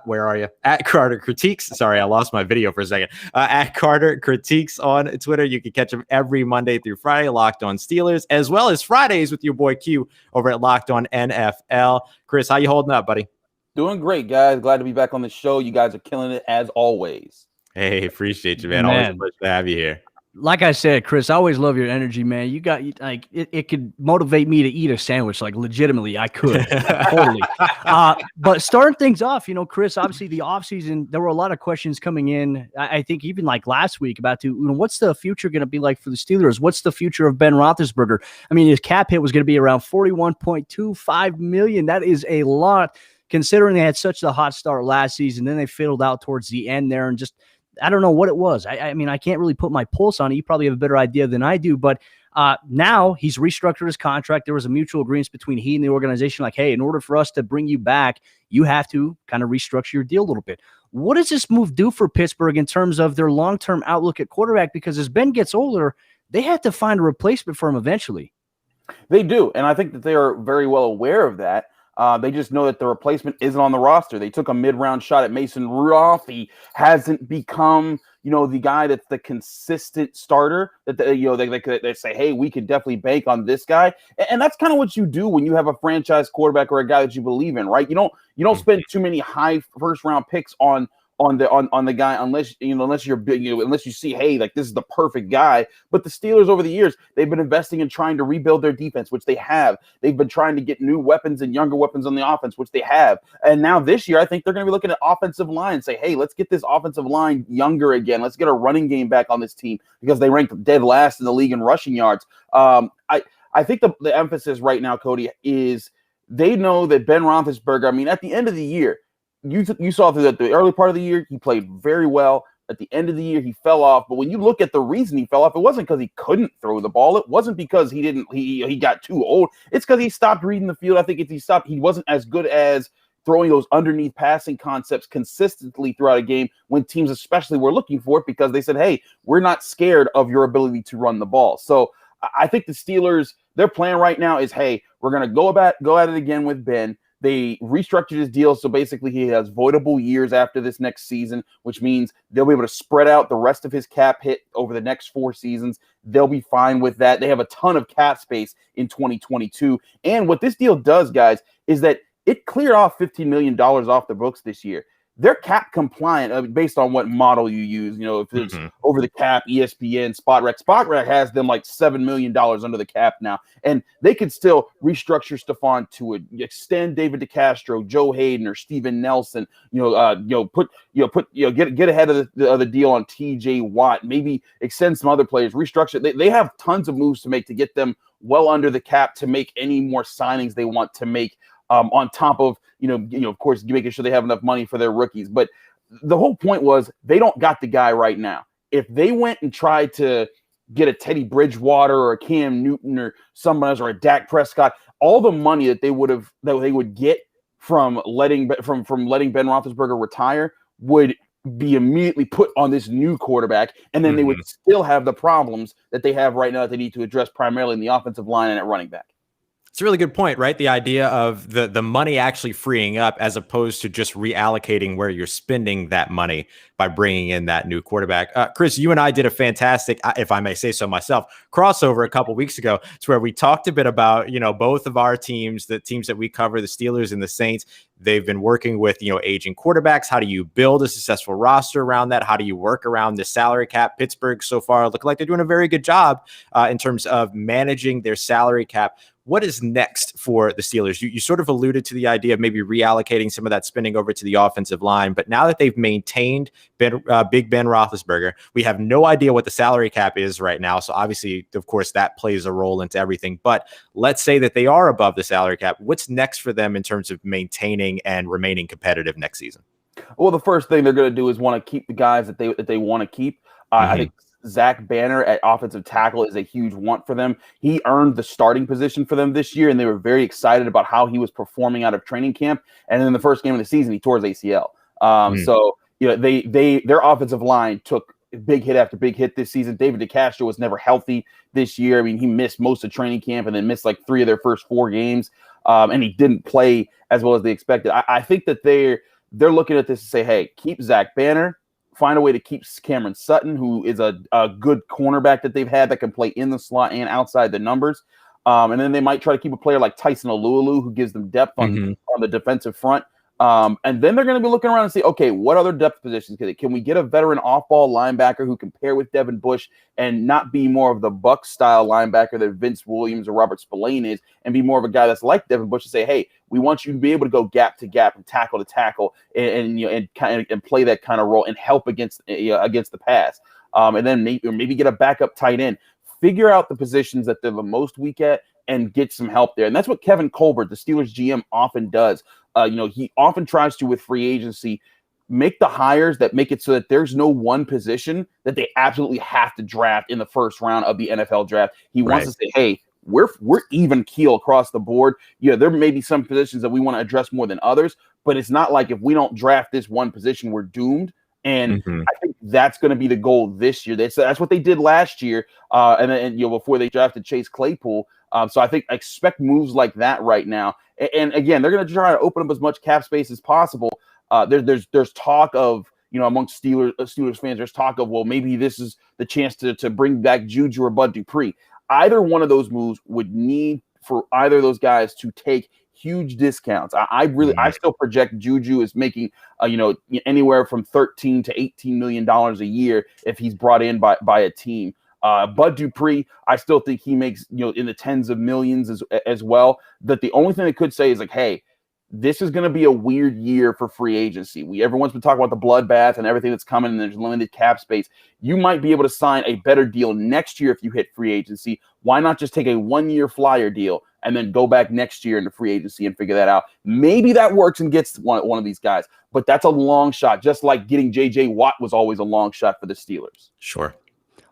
where are you? At Carter Critiques. Sorry, I lost my video for a second. At Carter Critiques on Twitter. You can catch him every Monday through Friday, Locked On Steelers, as well as Fridays with your boy Q over at Locked On NFL. Chris, how you holding up, buddy? Doing great, guys. Glad to be back on the show. You guys are killing it as always. Hey, appreciate you, man. Always a pleasure to have you here. Like I said, Chris, I always love your energy, man. You got like it could motivate me to eat a sandwich, like legitimately, I could totally. But starting things off, you know, Chris, obviously the offseason, there were a lot of questions coming in. I think even like last week about what's the future going to be like for the Steelers? What's the future of Ben Roethlisberger? I mean, his cap hit was going to be around $41.25 million. That is a lot considering they had such a hot start last season. Then they fiddled out towards the end there and just. I don't know what it was. I mean, I can't really put my pulse on it. You probably have a better idea than I do. But now he's restructured his contract. There was a mutual agreement between he and the organization. Like, hey, in order for us to bring you back, you have to kind of restructure your deal a little bit. What does this move do for Pittsburgh in terms of their long-term outlook at quarterback? Because as Ben gets older, they have to find a replacement for him eventually. They do. And I think that they are very well aware of that. They just know that the replacement isn't on the roster. They took a mid-round shot at Mason Rudolph. He hasn't become, the guy that's the consistent starter that they say, hey, we could definitely bank on this guy. And that's kind of what you do when you have a franchise quarterback or a guy that you believe in, right? You don't spend too many high first round picks on the guy unless you're big, unless you see, hey, like this is the perfect guy. But the Steelers over the years, they've been investing in trying to rebuild their defense, which they have. They've been trying to get new weapons and younger weapons on the offense, which they have. And now this year, I think they're going to be looking at offensive line and say, hey, let's get this offensive line younger again. Let's get a running game back on this team because they ranked dead last in the league in rushing yards. I think the emphasis right now, Cody, is they know that Ben Roethlisberger, I mean, at the end of the year, you saw through the early part of the year, he played very well. At the end of the year, he fell off. But when you look at the reason he fell off, it wasn't because he couldn't throw the ball. It wasn't because he got too old. It's because he stopped reading the field. I think if he wasn't as good as throwing those underneath passing concepts consistently throughout a game when teams especially were looking for it because they said, hey, we're not scared of your ability to run the ball. So I think the Steelers, their plan right now is, hey, we're going to go at it again with Ben. They restructured his deal, so basically he has voidable years after this next season, which means they'll be able to spread out the rest of his cap hit over the next 4 seasons. They'll be fine with that. They have a ton of cap space in 2022. And what this deal does, guys, is that it cleared off $15 million off the books this year. They're cap compliant based on what model you use. If it's over the cap, ESPN, SpotRec has them like $7 million under the cap now, and they could still restructure Stephon to extend David DeCastro, Joe Hayden, or Steven Nelson. Get ahead of the deal on T.J. Watt. Maybe extend some other players. Restructure. They have tons of moves to make to get them well under the cap to make any more signings they want to make. On top of, of course, making sure they have enough money for their rookies. But the whole point was they don't got the guy right now. If they went and tried to get a Teddy Bridgewater or a Cam Newton or someone else or a Dak Prescott, all the money that they would get from letting Ben Roethlisberger retire would be immediately put on this new quarterback, and then they would still have the problems that they have right now that they need to address primarily in the offensive line and at running back. It's a really good point, right? The idea of the money actually freeing up as opposed to just reallocating where you're spending that money by bringing in that new quarterback. Chris, you and I did a fantastic, if I may say so myself, crossover a couple weeks ago. It's where we talked a bit about, both of our teams, the teams that we cover, the Steelers and the Saints. They've been working with, aging quarterbacks. How do you build a successful roster around that? How do you work around the salary cap? Pittsburgh so far look like they're doing a very good job in terms of managing their salary cap. What is next for the Steelers? You sort of alluded to the idea of maybe reallocating some of that spending over to the offensive line, but now that they've maintained Big Ben Roethlisberger, we have no idea what the salary cap is right now. So obviously, of course, that plays a role into everything. But let's say that they are above the salary cap. What's next for them in terms of maintaining and remaining competitive next season? Well, the first thing they're going to do is want to keep the guys that they want to keep. I think Zach Banner at offensive tackle is a huge want for them. He earned the starting position for them this year, and they were very excited about how he was performing out of training camp. And in the first game of the season, he tore his ACL. So their offensive line took big hit after big hit this season. David DeCastro was never healthy this year. I mean, he missed most of training camp and then missed like 3 of their first 4 games, and he didn't play as well as they expected. I think that they're looking at this to say, hey, keep Zach Banner. Find a way to keep Cameron Sutton, who is a good cornerback that they've had that can play in the slot and outside the numbers. And then they might try to keep a player like Tyson Alualu, who gives them depth on the defensive front. And then they're going to be looking around and say, okay, what other depth positions can we get a veteran off-ball linebacker who can pair with Devin Bush and not be more of the Buck-style linebacker that Vince Williams or Robert Spillane is, and be more of a guy that's like Devin Bush to say, hey, we want you to be able to go gap to gap and tackle to tackle and play that kind of role and help against the pass. And then maybe get a backup tight end. Figure out the positions that they're the most weak at and get some help there. And that's what Kevin Colbert, the Steelers GM, often does. He often tries to, with free agency, make the hires that make it so that there's no one position that they absolutely have to draft in the first round of the NFL draft. He wants to say, hey, we're even keel across the board. There may be some positions that we want to address more than others, but it's not like if we don't draft this one position, we're doomed. And I think that's going to be the goal this year. That's what they did last year, and before they drafted Chase Claypool. So I expect moves like that right now. And again, they're going to try to open up as much cap space as possible. There's talk of amongst Steelers fans, there's talk of, well, maybe this is the chance to bring back Juju or Bud Dupree. Either one of those moves would need for either of those guys to take huge discounts. I still project Juju is making anywhere from $13 to $18 million a year if he's brought in by a team. Bud Dupree, I still think he makes in the tens of millions as well. That the only thing I could say is like, hey, this is going to be a weird year for free agency. Everyone's been talking about the bloodbath and everything that's coming, and there's limited cap space. You might be able to sign a better deal next year if you hit free agency. Why not just take a 1-year flyer deal and then go back next year into free agency and figure that out? Maybe that works and gets one of these guys, but that's a long shot, just like getting J.J. Watt was always a long shot for the Steelers. Sure.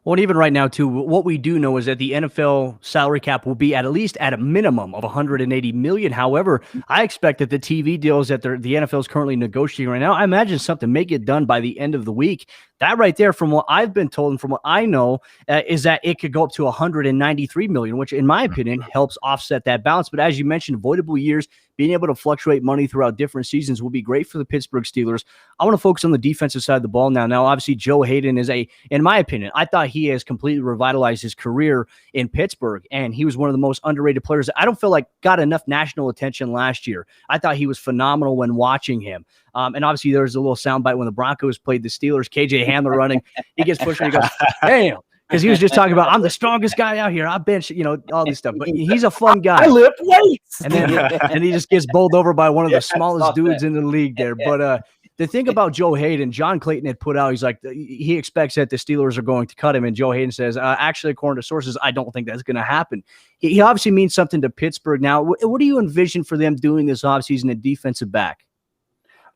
Well, and even right now, too, what we do know is that the NFL salary cap will be at least at a minimum of $180 million. However, I expect that the TV deals that the NFL is currently negotiating right now, I imagine something may get done by the end of the week. That right there, from what I've been told and from what I know, is that it could go up to $193 million, which, in my opinion, helps offset that balance. But as you mentioned, avoidable years, being able to fluctuate money throughout different seasons will be great for the Pittsburgh Steelers. I want to focus on the defensive side of the ball now. Now, obviously, Joe Hayden is in my opinion, I thought he has completely revitalized his career in Pittsburgh, and he was one of the most underrated players. I don't feel like got enough national attention last year. I thought he was phenomenal when watching him. And obviously, there was a little soundbite when the Broncos played the Steelers. KJ Hamler running, he gets pushed and he goes, "Damn." Because he was just talking about, I'm the strongest guy out here. I bench, all this stuff. But he's a fun guy. I lift weights. And then he just gets bowled over by one of the smallest dudes in the league there. But the thing about Joe Hayden, John Clayton had put out, he's like, he expects that the Steelers are going to cut him. And Joe Hayden says, actually, according to sources, I don't think that's going to happen. He obviously means something to Pittsburgh. Now, what do you envision for them doing this offseason at defensive back?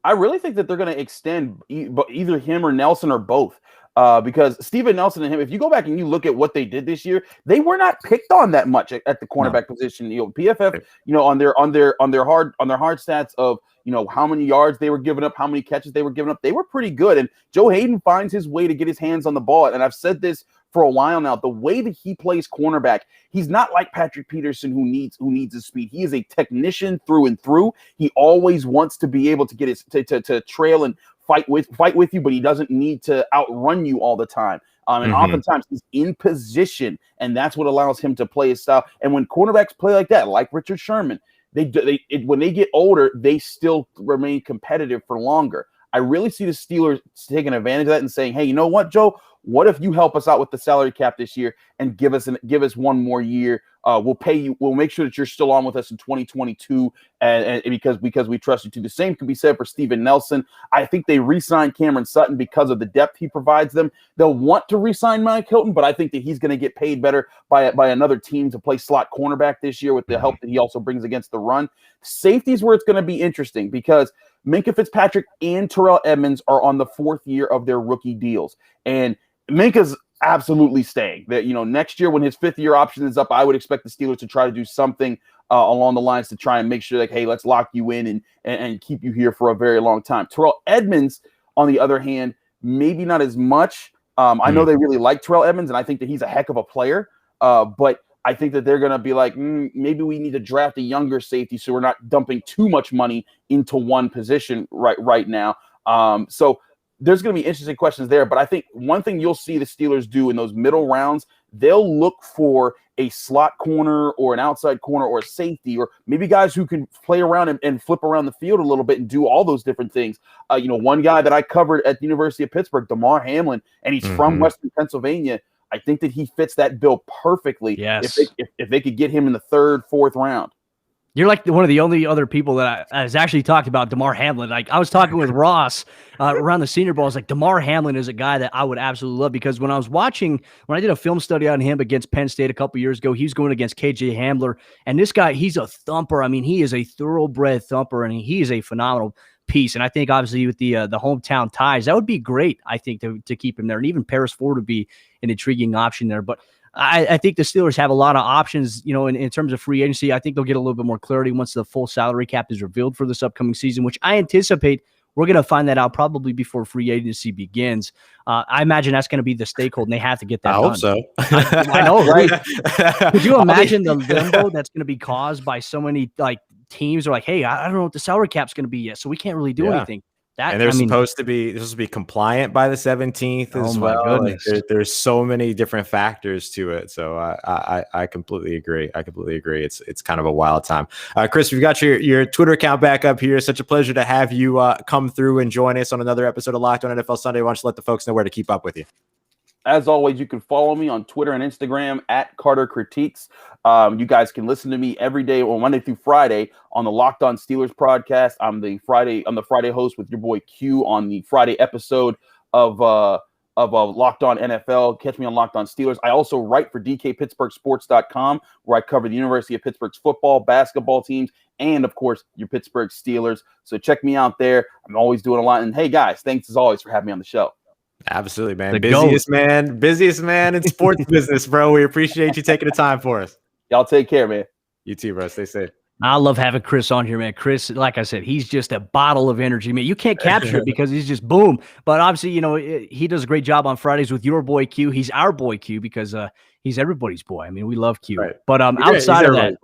I really think that they're going to extend either him or Nelson or both. Because Steven Nelson and him, if you go back and you look at what they did this year, they were not picked on that much at the cornerback position. PFF, on their hard stats of how many yards they were giving up, how many catches they were giving up, they were pretty good. And Joe Hayden finds his way to get his hands on the ball. And I've said this for a while now, the way that he plays cornerback, he's not like Patrick Peterson who needs his speed. He is a technician through and through. He always wants to be able to get his to trail and fight with you, but he doesn't need to outrun you all the time. And oftentimes he's in position, and that's what allows him to play his style. And when cornerbacks play like that, like Richard Sherman, when they get older, they still remain competitive for longer. I really see the Steelers taking advantage of that and saying, hey, you know what, Joe? What if you help us out with the salary cap this year and give us one more year? We'll pay you. We'll make sure that you're still on with us in 2022, and because we trust you too. The same can be said for Steven Nelson. I think they re-signed Cameron Sutton because of the depth he provides them. They'll want to re-sign Mike Hilton, but I think that he's going to get paid better by another team to play slot cornerback this year with the help that he also brings against the run. Safety's where it's going to be interesting because Minkah Fitzpatrick and Terrell Edmonds are on the 4th year of their rookie deals, and Minkah's absolutely staying. That next year when his 5th year option is up, I would expect the Steelers to try to do something along the lines to try and make sure like, hey, let's lock you in and keep you here for a very long time. Terrell Edmonds, on the other hand, maybe not as much. I know they really like Terrell Edmonds, and I think that he's a heck of a player. But I think that they're going to be like, maybe we need to draft a younger safety so we're not dumping too much money into one position right now. So there's going to be interesting questions there, but I think one thing you'll see the Steelers do in those middle rounds, they'll look for a slot corner or an outside corner or a safety, or maybe guys who can play around and flip around the field a little bit and do all those different things. One guy that I covered at the University of Pittsburgh, Damar Hamlin, and he's from Western Pennsylvania. I think that he fits that bill perfectly. Yes. If they could get him in the 3rd, 4th round. You're like one of the only other people that has actually talked about Damar Hamlin. Like I was talking with Ross around the Senior Bowl. I was like, Damar Hamlin is a guy that I would absolutely love because when I did a film study on him against Penn State a couple years ago, he was going against KJ Hamler, and this guy, he's a thumper. I mean, he is a thoroughbred thumper, and he is a phenomenal piece. And I think obviously with the hometown ties, that would be great. I think to keep him there, and even Paris Ford would be an intriguing option there, but. I think the Steelers have a lot of options, in terms of free agency. I think they'll get a little bit more clarity once the full salary cap is revealed for this upcoming season, which I anticipate we're going to find that out probably before free agency begins. I imagine that's going to be the stakeholder, and they have to get that done. I hope so. I know, right? Could you imagine the limbo that's going to be caused by so many teams are like, hey, I don't know what the salary cap's going to be yet, so we can't really do anything. And they're supposed to be compliant by the 17th as my well. goodness. Like there's so many different factors to it. So I completely agree. It's kind of a wild time. Chris, we've got your Twitter account back up here. Such a pleasure to have you come through and join us on another episode of Locked On NFL Sunday. Why don't you let the folks know where to keep up with you? As always, you can follow me on Twitter and Instagram at Carter Critiques. You guys can listen to me every day on Monday through Friday on the Locked On Steelers podcast. I'm the Friday host with your boy Q on the Friday episode of Locked On NFL. Catch me on Locked On Steelers. I also write for DKPittsburghSports.com, where I cover the University of Pittsburgh's football, basketball teams, and of course your Pittsburgh Steelers. So check me out there. I'm always doing a lot. And hey guys, thanks as always for having me on the show. Absolutely, man. Busiest man in sports business, bro. We appreciate you taking the time for us. Y'all take care, man. You too, bro. Stay safe. I love having Chris on here, man. Chris, like I said, he's just a bottle of energy, man. You can't capture it because he's just boom. But obviously, he does a great job on Fridays with your boy Q. He's our boy Q because he's everybody's boy. I mean, we love Q. Right. But outside of that,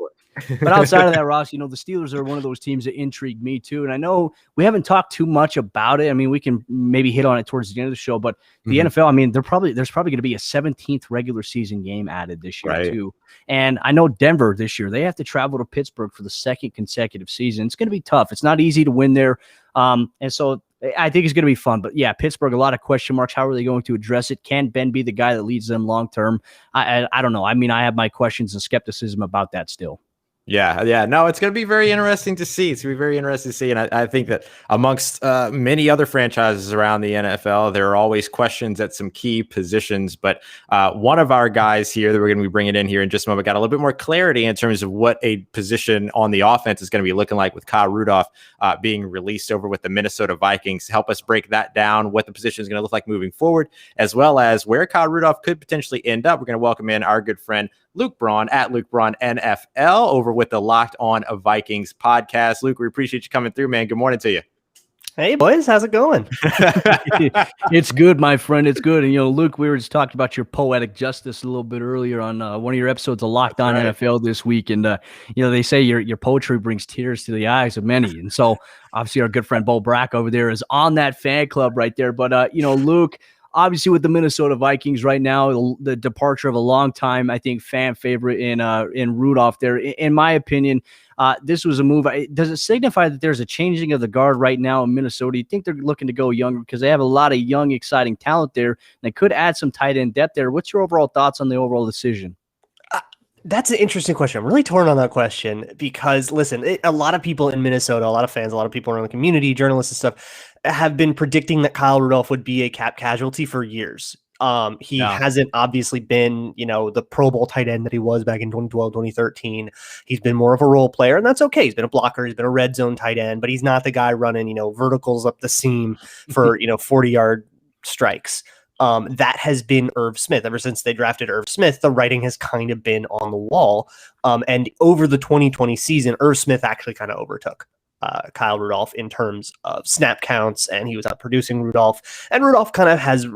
Ross, the Steelers are one of those teams that intrigue me too. And I know we haven't talked too much about it. I mean, we can maybe hit on it towards the end of the show, but the NFL, I mean, there's probably going to be a 17th regular season game added this year too. And I know Denver this year, they have to travel to Pittsburgh for the second consecutive season. It's going to be tough. It's not easy to win there. And so I think it's going to be fun. But yeah, Pittsburgh, a lot of question marks. How are they going to address it? Can Ben be the guy that leads them long term? I don't know. I mean, I have my questions and skepticism about that still. Yeah. No, it's going to be very interesting to see. And I think that amongst many other franchises around the NFL, there are always questions at some key positions. But one of our guys here that we're going to be bringing in here in just a moment got a little bit more clarity in terms of what a position on the offense is going to be looking like with Kyle Rudolph being released over with the Minnesota Vikings. Help us break that down, what the position is going to look like moving forward, as well as where Kyle Rudolph could potentially end up. We're going to welcome in our good friend Luke Braun at Luke Braun NFL over with the Locked On Vikings podcast. Luke, we appreciate you coming through, man. Good morning to you. Hey, boys. How's it going? It's good, my friend. It's good. And, Luke, we were just talking about your poetic justice a little bit earlier on one of your episodes of Locked On NFL this week. And, they say your poetry brings tears to the eyes of many. And so, obviously, our good friend Bo Brack over there is on that fan club right there. But, Luke, obviously, with the Minnesota Vikings right now, the departure of a long-time, I think, fan favorite in Rudolph there. In my opinion, this was a move. Does it signify that there's a changing of the guard right now in Minnesota? You think they're looking to go younger because they have a lot of young, exciting talent there, and they could add some tight end depth there. What's your overall thoughts on the overall decision? That's an interesting question. I'm really torn on that question because, listen, a lot of people in Minnesota, a lot of fans, a lot of people around the community, journalists and stuff, have been predicting that Kyle Rudolph would be a cap casualty for years. He hasn't obviously been, the Pro Bowl tight end that he was back in 2012, 2013. He's been more of a role player, and that's okay. He's been a blocker. He's been a red zone tight end, but he's not the guy running, verticals up the seam for, 40-yard strikes. That has been Irv Smith. Ever since they drafted Irv Smith, the writing has kind of been on the wall. And over the 2020 season, Irv Smith actually kind of overtook Kyle Rudolph in terms of snap counts, and he was out producing Rudolph. And Rudolph kind of has,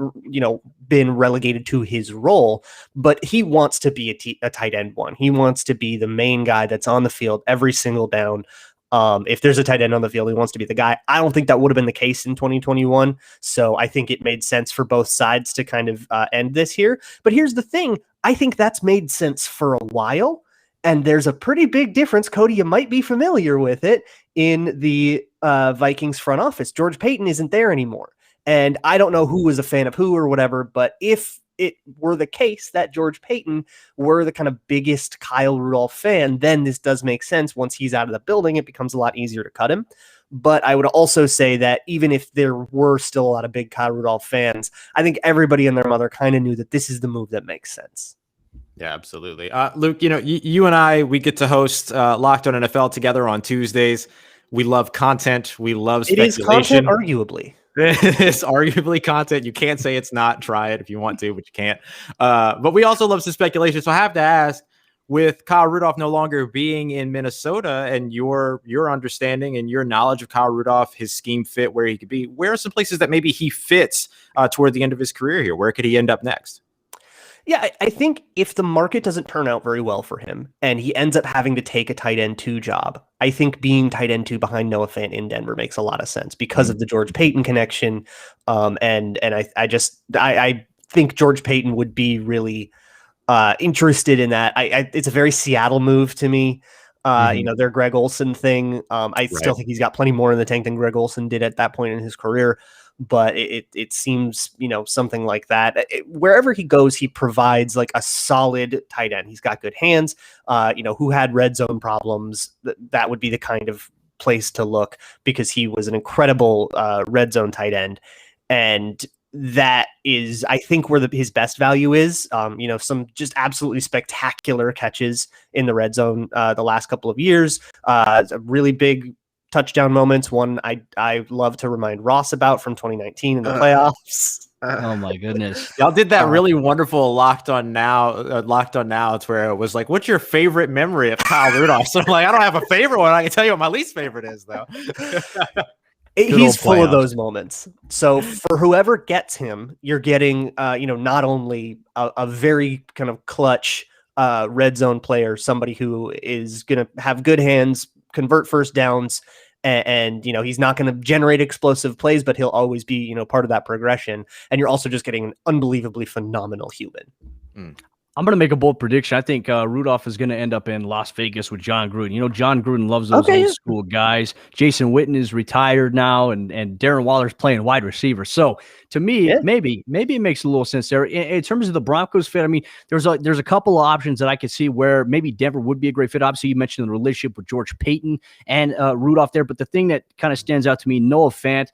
been relegated to his role, but he wants to be a tight end one. He wants to be the main guy that's on the field every single down. If there's a tight end on the field, he wants to be the guy. I don't think that would have been the case in 2021. So I think it made sense for both sides to kind of end this here. But here's the thing. I think that's made sense for a while. And there's a pretty big difference. Cody, you might be familiar with it in the Vikings front office. George Paton isn't there anymore. And I don't know who was a fan of who or whatever, but if it were the case that George Paton were the kind of biggest Kyle Rudolph fan, then this does make sense. Once he's out of the building, it becomes a lot easier to cut him. But I would also say that even if there were still a lot of big Kyle Rudolph fans, I think everybody and their mother kind of knew that this is the move that makes sense. Yeah, absolutely. Luke, you and I, we get to host Locked On NFL together on Tuesdays. We love content. We love speculation. It is content, arguably. It's arguably content. You can't say it's not. Try it if you want to, but you can't. But we also love some speculation. So I have to ask, with Kyle Rudolph no longer being in Minnesota and your understanding and your knowledge of Kyle Rudolph, his scheme fit, where he could be, where are some places that maybe he fits toward the end of his career here? Where could he end up next? Yeah, I think if the market doesn't turn out very well for him and he ends up having to take a tight end 2 job, I think being tight end 2 behind Noah Fant in Denver makes a lot of sense because of the George Payton connection. And I think George Payton would be really interested in that. It's a very Seattle move to me. Their Greg Olsen thing. I still think he's got plenty more in the tank than Greg Olsen did at that point in his career. But it seems, something like that. Wherever he goes, he provides like a solid tight end. He's got good hands. Who had red zone problems? That would be the kind of place to look because he was an incredible red zone tight end. And that is, I think, where his best value is. Some just absolutely spectacular catches in the red zone the last couple of years. Really big touchdown moments. One I love to remind Ross about from 2019 in the playoffs. Oh my goodness. Y'all did that really wonderful Locked On Now. It's where it was like, what's your favorite memory of Kyle Rudolph? So I'm like, I don't have a favorite one. I can tell you what my least favorite is though. He's full of those moments. So for whoever gets him, you're getting, not only a very kind of clutch red zone player, somebody who is going to have good hands, convert first downs, and he's not going to generate explosive plays, but he'll always be, part of that progression. And you're also just getting an unbelievably phenomenal human. I'm going to make a bold prediction. I think Rudolph is going to end up in Las Vegas with John Gruden. John Gruden loves those old school guys. Jason Witten is retired now, and Darren Waller's playing wide receiver. So to me, maybe it makes a little sense there. In terms of the Broncos fit, I mean, there's a couple of options that I could see where maybe Denver would be a great fit. Obviously, you mentioned the relationship with George Payton and Rudolph there, but the thing that kind of stands out to me, Noah Fant,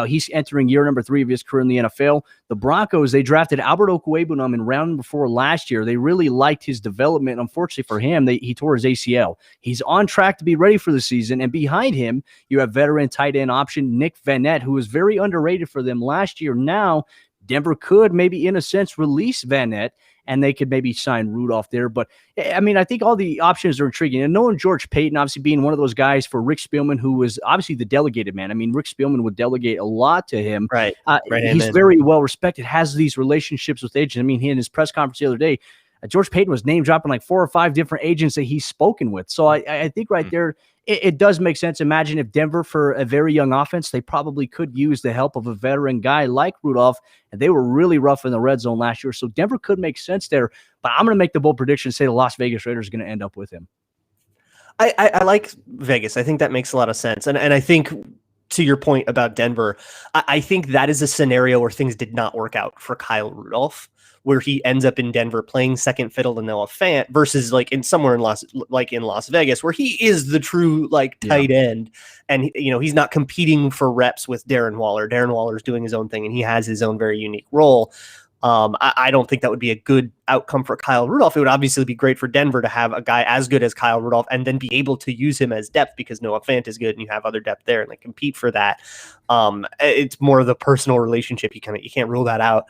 he's entering year number 3 of his career in the NFL. The Broncos, they drafted Albert Okwuegbunam in round number 4 last year. They really liked his development. Unfortunately for him, he tore his ACL. He's on track to be ready for the season. And behind him, you have veteran tight end option Nick Vannett, who was very underrated for them last year. Now, Denver could maybe, in a sense, release Vannett, and they could maybe sign Rudolph there. But, I mean, I think all the options are intriguing. And knowing George Payton, obviously being one of those guys for Rick Spielman, who was obviously the delegated man. I mean, Rick Spielman would delegate a lot to him. Right. He's very well respected, has these relationships with agents. I mean, he in his press conference the other day, George Payton was name dropping like 4 or 5 different agents that he's spoken with. So I think right there, it does make sense. Imagine if Denver, for a very young offense, they probably could use the help of a veteran guy like Rudolph, and they were really rough in the red zone last year. So Denver could make sense there, but I'm going to make the bold prediction, say the Las Vegas Raiders are going to end up with him. I like Vegas. I think that makes a lot of sense. And I think, to your point about Denver, I think that is a scenario where things did not work out for Kyle Rudolph, where he ends up in Denver playing second fiddle to Noah Fant versus like in Las Vegas, where he is the true tight end. And, he's not competing for reps with Darren Waller. Darren Waller's doing his own thing and he has his own very unique role. I don't think that would be a good outcome for Kyle Rudolph. It would obviously be great for Denver to have a guy as good as Kyle Rudolph and then be able to use him as depth because Noah Fant is good and you have other depth there and compete for that. It's more of the personal relationship. You can't rule that out.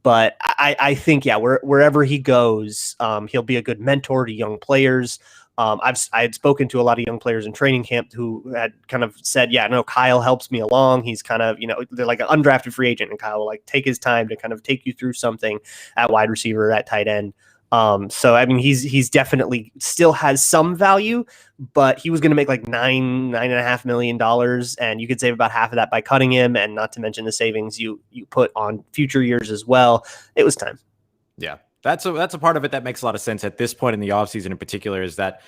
But I think, wherever he goes, he'll be a good mentor to young players. I had spoken to a lot of young players in training camp who had kind of said, Kyle helps me along. He's kind of, they're like an undrafted free agent, and Kyle will take his time to kind of take you through something at wide receiver, at tight end. So, I mean, he's definitely still has some value, but he was going to make like $9.5 million, and you could save about half of that by cutting him, and not to mention the savings you put on future years as well. It was time. Yeah, that's a part of it that makes a lot of sense at this point in the offseason in particular, is that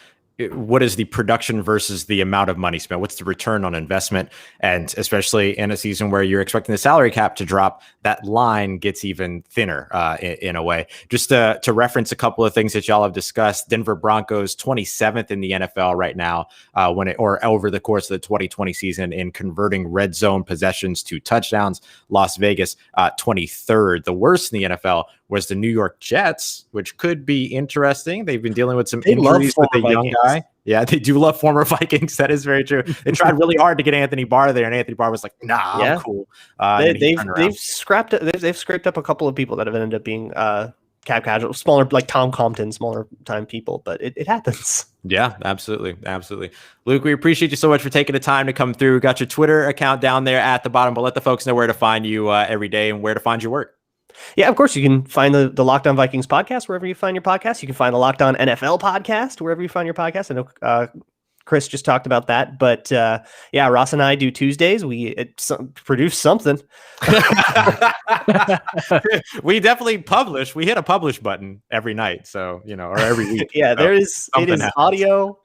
what is the production versus the amount of money spent? What's the return on investment? And especially in a season where you're expecting the salary cap to drop, that line gets even thinner in a way. Just to reference a couple of things that y'all have discussed, Denver Broncos 27th in the NFL right now over the course of the 2020 season in converting red zone possessions to touchdowns. Las Vegas 23rd. The worst in the NFL was the New York Jets, which could be interesting. They've been dealing with some injuries with a young guy. Yeah, they do love former Vikings. That is very true. They tried really hard to get Anthony Barr there, and Anthony Barr was like, "Nah, I'm cool." They've scraped up a couple of people that have ended up being cap casual, smaller, like Tom Compton, smaller time people, but it happens. Yeah, absolutely. Luke, we appreciate you so much for taking the time to come through. Got your Twitter account down there at the bottom, but let the folks know where to find you every day and where to find your work. Yeah, of course, you can find the Locked On Vikings podcast wherever you find your podcast. You can find the Locked On NFL podcast wherever you find your podcast. I know Chris just talked about that, but yeah, Ross and I do Tuesdays. We produce something. We definitely publish. We hit a publish button every night, so or every week. Yeah, so it is happens. Audio.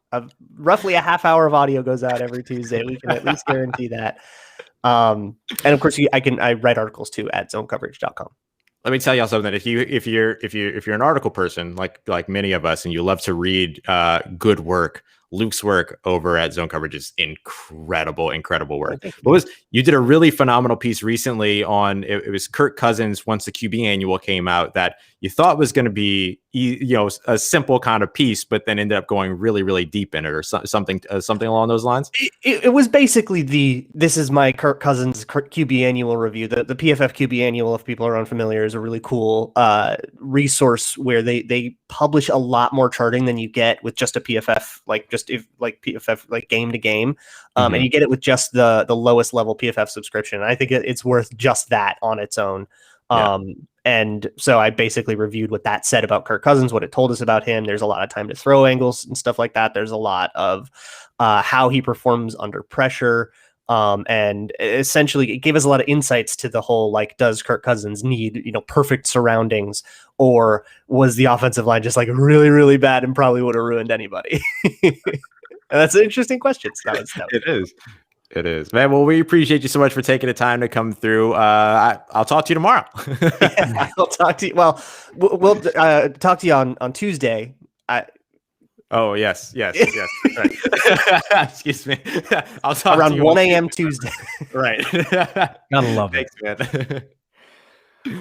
Roughly a half hour of audio goes out every Tuesday. We can at least guarantee that. And of course, I write articles too at zonecoverage.com. Let me tell y'all something. If you're an article person like many of us, and you love to read good work, Luke's work over at Zone Coverage is incredible work. You did a really phenomenal piece recently on it was Kirk Cousins once the QB annual came out that you thought was going to be a simple kind of piece, but then ended up going really, really deep in it, or something along those lines. It was basically this is my Kirk Cousins QB annual review. The PFF QB annual, if people are unfamiliar, is a really cool resource where they publish a lot more charting than you get with just a PFF, PFF game to game, and you get it with just the lowest level PFF subscription. I think it's worth just that on its own. And so I basically reviewed what that said about Kirk Cousins, what it told us about him. There's a lot of time to throw angles and stuff like that. There's a lot of how he performs under pressure. And essentially it gave us a lot of insights to the whole, does Kirk Cousins need, perfect surroundings, or was the offensive line just really, really bad and probably would have ruined anybody? And that's an interesting question. It is, man. Well, we appreciate you so much for taking the time to come through. I'll talk to you tomorrow. I'll talk to you. Well, we'll talk to you on Tuesday. Oh, yes. Right. Excuse me. I'll talk around to you 1 a.m. Tuesday. Right. Gotta love it. Thanks, man.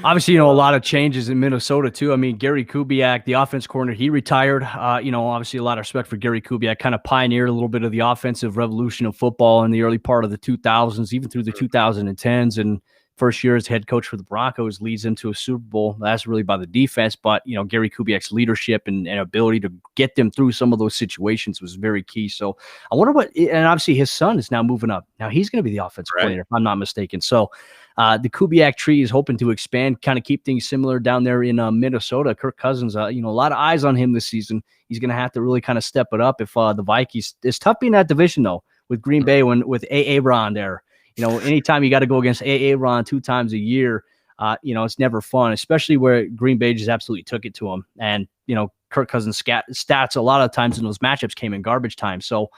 Obviously, a lot of changes in Minnesota too. I mean, Gary Kubiak, the offense coordinator, he retired. Obviously a lot of respect for Gary Kubiak, kind of pioneered a little bit of the offensive revolution of football in the early part of the 2000s, even through the 2010s. And first year as head coach for the Broncos leads them to a Super Bowl. That's really by the defense, but Gary Kubiak's leadership and ability to get them through some of those situations was very key. So I wonder and obviously his son is now moving up. Now he's going to be the offensive coordinator, if I'm not mistaken. So the Kubiak tree is hoping to expand, kind of keep things similar down there in Minnesota. Kirk Cousins, a lot of eyes on him this season. He's going to have to really kind of step it up if the Vikings. It's tough being that division though with Green Bay with Ron there. Anytime you got to go against Ron 2 times a year, it's never fun, especially where Green Bay just absolutely took it to him. And Kirk Cousins stats a lot of times in those matchups came in garbage time. So.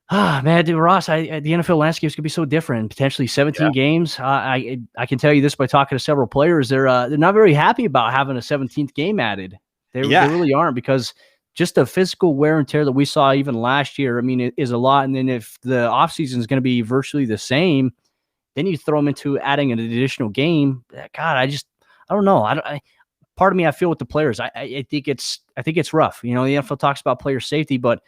Man, dude, Ross, the NFL landscape is going to be so different. Potentially 17 games. I can tell you this by talking to several players. They're not very happy about having a 17th game added. They really aren't, because just the physical wear and tear that we saw even last year, I mean, it is a lot. And then if the offseason is going to be virtually the same, then you throw them into adding an additional game. God, I don't know. Part of me, I feel with the players. I think it's rough. The NFL talks about player safety, but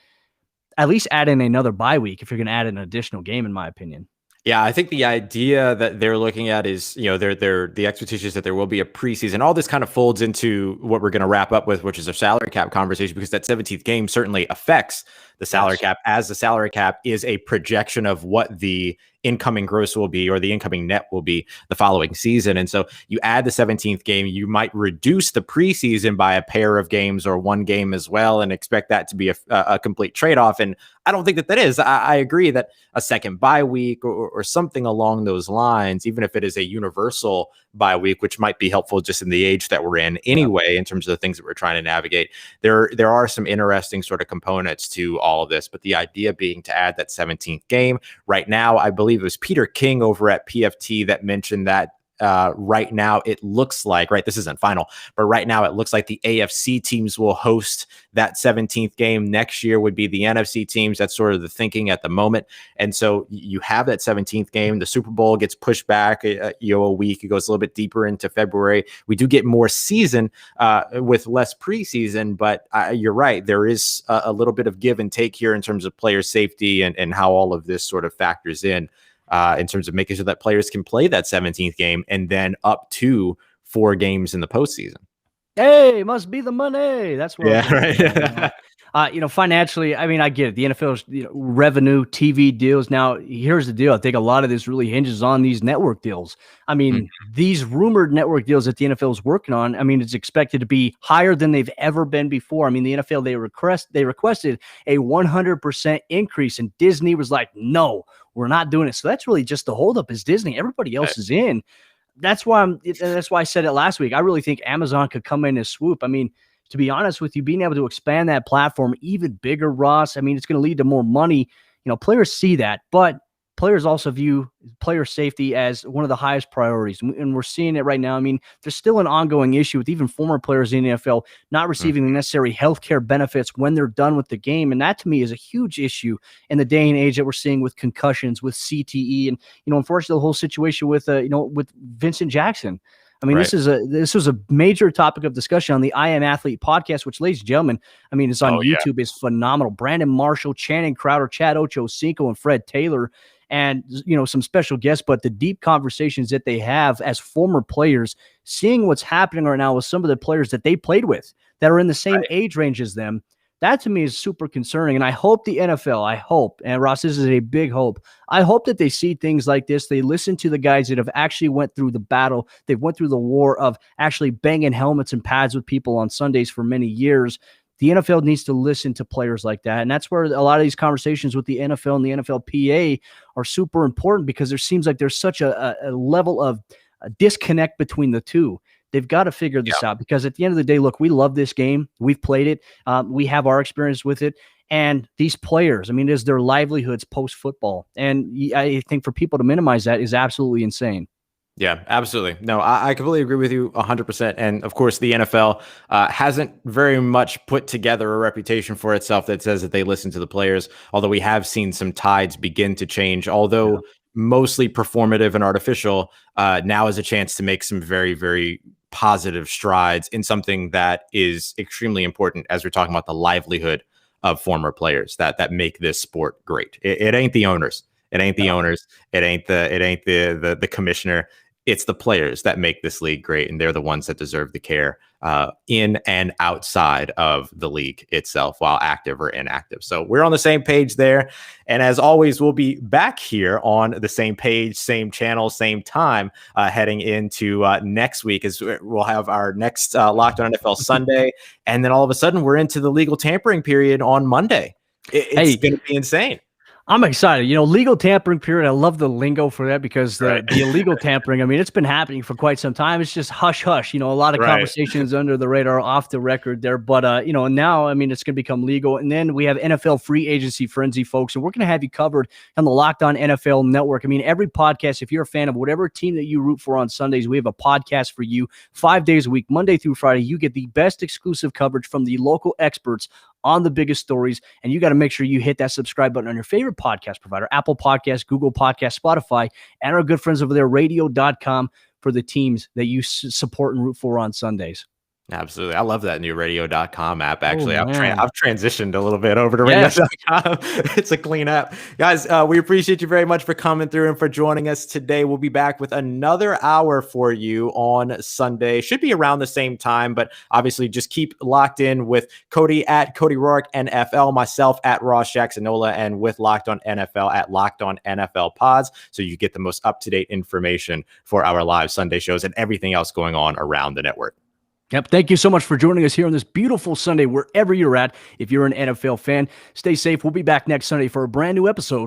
at least add in another bye week if you're going to add an additional game, in my opinion. Yeah, I think the idea that they're looking at is, the expectations that there will be a preseason. All this kind of folds into what we're going to wrap up with, which is a salary cap conversation, because that 17th game certainly affects the salary cap, as the salary cap is a projection of what the incoming gross will be, or the incoming net will be the following season. And so you add the 17th game, you might reduce the preseason by a pair of games or one game as well, and expect that to be a complete trade-off. And I don't think that is. I agree that a second bye week or something along those lines, even if it is a universal bye week, which might be helpful just in the age that we're in anyway, in terms of the things that we're trying to navigate, there are some interesting sort of components to all of this. But the idea being to add that 17th game right now, I believe it was Peter King over at PFT that mentioned that right now it looks like, this isn't final, but right now it looks like the AFC teams will host that 17th game. Next year would be the NFC teams. That's sort of the thinking at the moment. And so you have that 17th game. The Super Bowl gets pushed back a week. It goes a little bit deeper into February. We do get more season with less preseason, but you're right. There is a little bit of give and take here in terms of player safety and how all of this sort of factors in terms of making sure that players can play that 17th game and then up to 4 games in the postseason. Hey, must be the money. That's what. Right. Financially, I mean, I get it. The NFL's revenue, TV deals. Now, here's the deal. I think a lot of this really hinges on these network deals. I mean, these rumored network deals that the NFL is working on, I mean, it's expected to be higher than they've ever been before. I mean, the NFL, they requested a 100% increase, and Disney was like, no, we're not doing it. So that's really just the holdup is Disney. Everybody else is in. That's why I said it last week. I really think Amazon could come in and swoop. I mean, to be honest with you, being able to expand that platform even bigger, Ross, I mean, it's going to lead to more money. Players see that, but players also view player safety as one of the highest priorities. And we're seeing it right now. I mean, there's still an ongoing issue with even former players in the NFL not receiving the necessary healthcare benefits when they're done with the game. And that to me is a huge issue in the day and age that we're seeing with concussions, with CTE, and, unfortunately the whole situation with, with Vincent Jackson. I mean, Right. this was a major topic of discussion on the I Am Athlete podcast, which, ladies and gentlemen, I mean, it's on YouTube. It's phenomenal. Brandon Marshall, Channing Crowder, Chad Ochocinco, and Fred Taylor, and some special guests. But the deep conversations that they have as former players, seeing what's happening right now with some of the players that they played with that are in the same age range as them. That to me is super concerning. And I hope the NFL, and Ross, this is a big hope. I hope that they see things like this. They listen to the guys that have actually went through the battle. They've went through the war of actually banging helmets and pads with people on Sundays for many years. The NFL needs to listen to players like that. And that's where a lot of these conversations with the NFL and the NFLPA are super important, because there seems like there's such a level of a disconnect between the two. They've got to figure this out, because at the end of the day, look, we love this game. We've played it. We have our experience with it. And these players, I mean, it is their livelihoods post-football. And I think for people to minimize that is absolutely insane. Yeah, absolutely. No, I completely agree with you 100%. And of course, the NFL hasn't very much put together a reputation for itself that says that they listen to the players, although we have seen some tides begin to change, although mostly performative and artificial. Now is a chance to make some very, very positive strides in something that is extremely important as we're talking about the livelihood of former players that make this sport great. It ain't the owners. It ain't the owners. It ain't the commissioner. It's the players that make this league great, and they're the ones that deserve the care in and outside of the league itself, while active or inactive. So we're on the same page there. And as always, we'll be back here on the same page, same channel, same time, heading into next week, as we'll have our next Locked On NFL Sunday. And then all of a sudden, we're into the legal tampering period on Monday. It's going to be insane. I'm excited. Legal tampering period. I love the lingo for that, because the illegal tampering, I mean, it's been happening for quite some time. It's just hush, hush. A lot of conversations under the radar, off the record there. But, now, I mean, it's going to become legal. And then we have NFL free agency frenzy, folks. And we're going to have you covered on the Locked On NFL Network. I mean, every podcast, if you're a fan of whatever team that you root for on Sundays, we have a podcast for you 5 days a week, Monday through Friday. You get the best exclusive coverage from the local experts on the biggest stories. And you got to make sure you hit that subscribe button on your favorite podcast provider, Apple Podcasts, Google Podcasts, Spotify, and our good friends over there, radio.com, for the teams that you support and root for on Sundays. Absolutely. I love that new radio.com app. Actually, I've transitioned a little bit over to radio.com. It's a clean app. Guys, we appreciate you very much for coming through and for joining us today. We'll be back with another hour for you on Sunday. Should be around the same time, but obviously just keep locked in with Cody at Cody Rourke NFL, myself at Ross Jacksonola, and with Locked On NFL at Locked On NFL Pods, so you get the most up-to-date information for our live Sunday shows and everything else going on around the network. Yep. Thank you so much for joining us here on this beautiful Sunday, wherever you're at. If you're an NFL fan, stay safe. We'll be back next Sunday for a brand new episode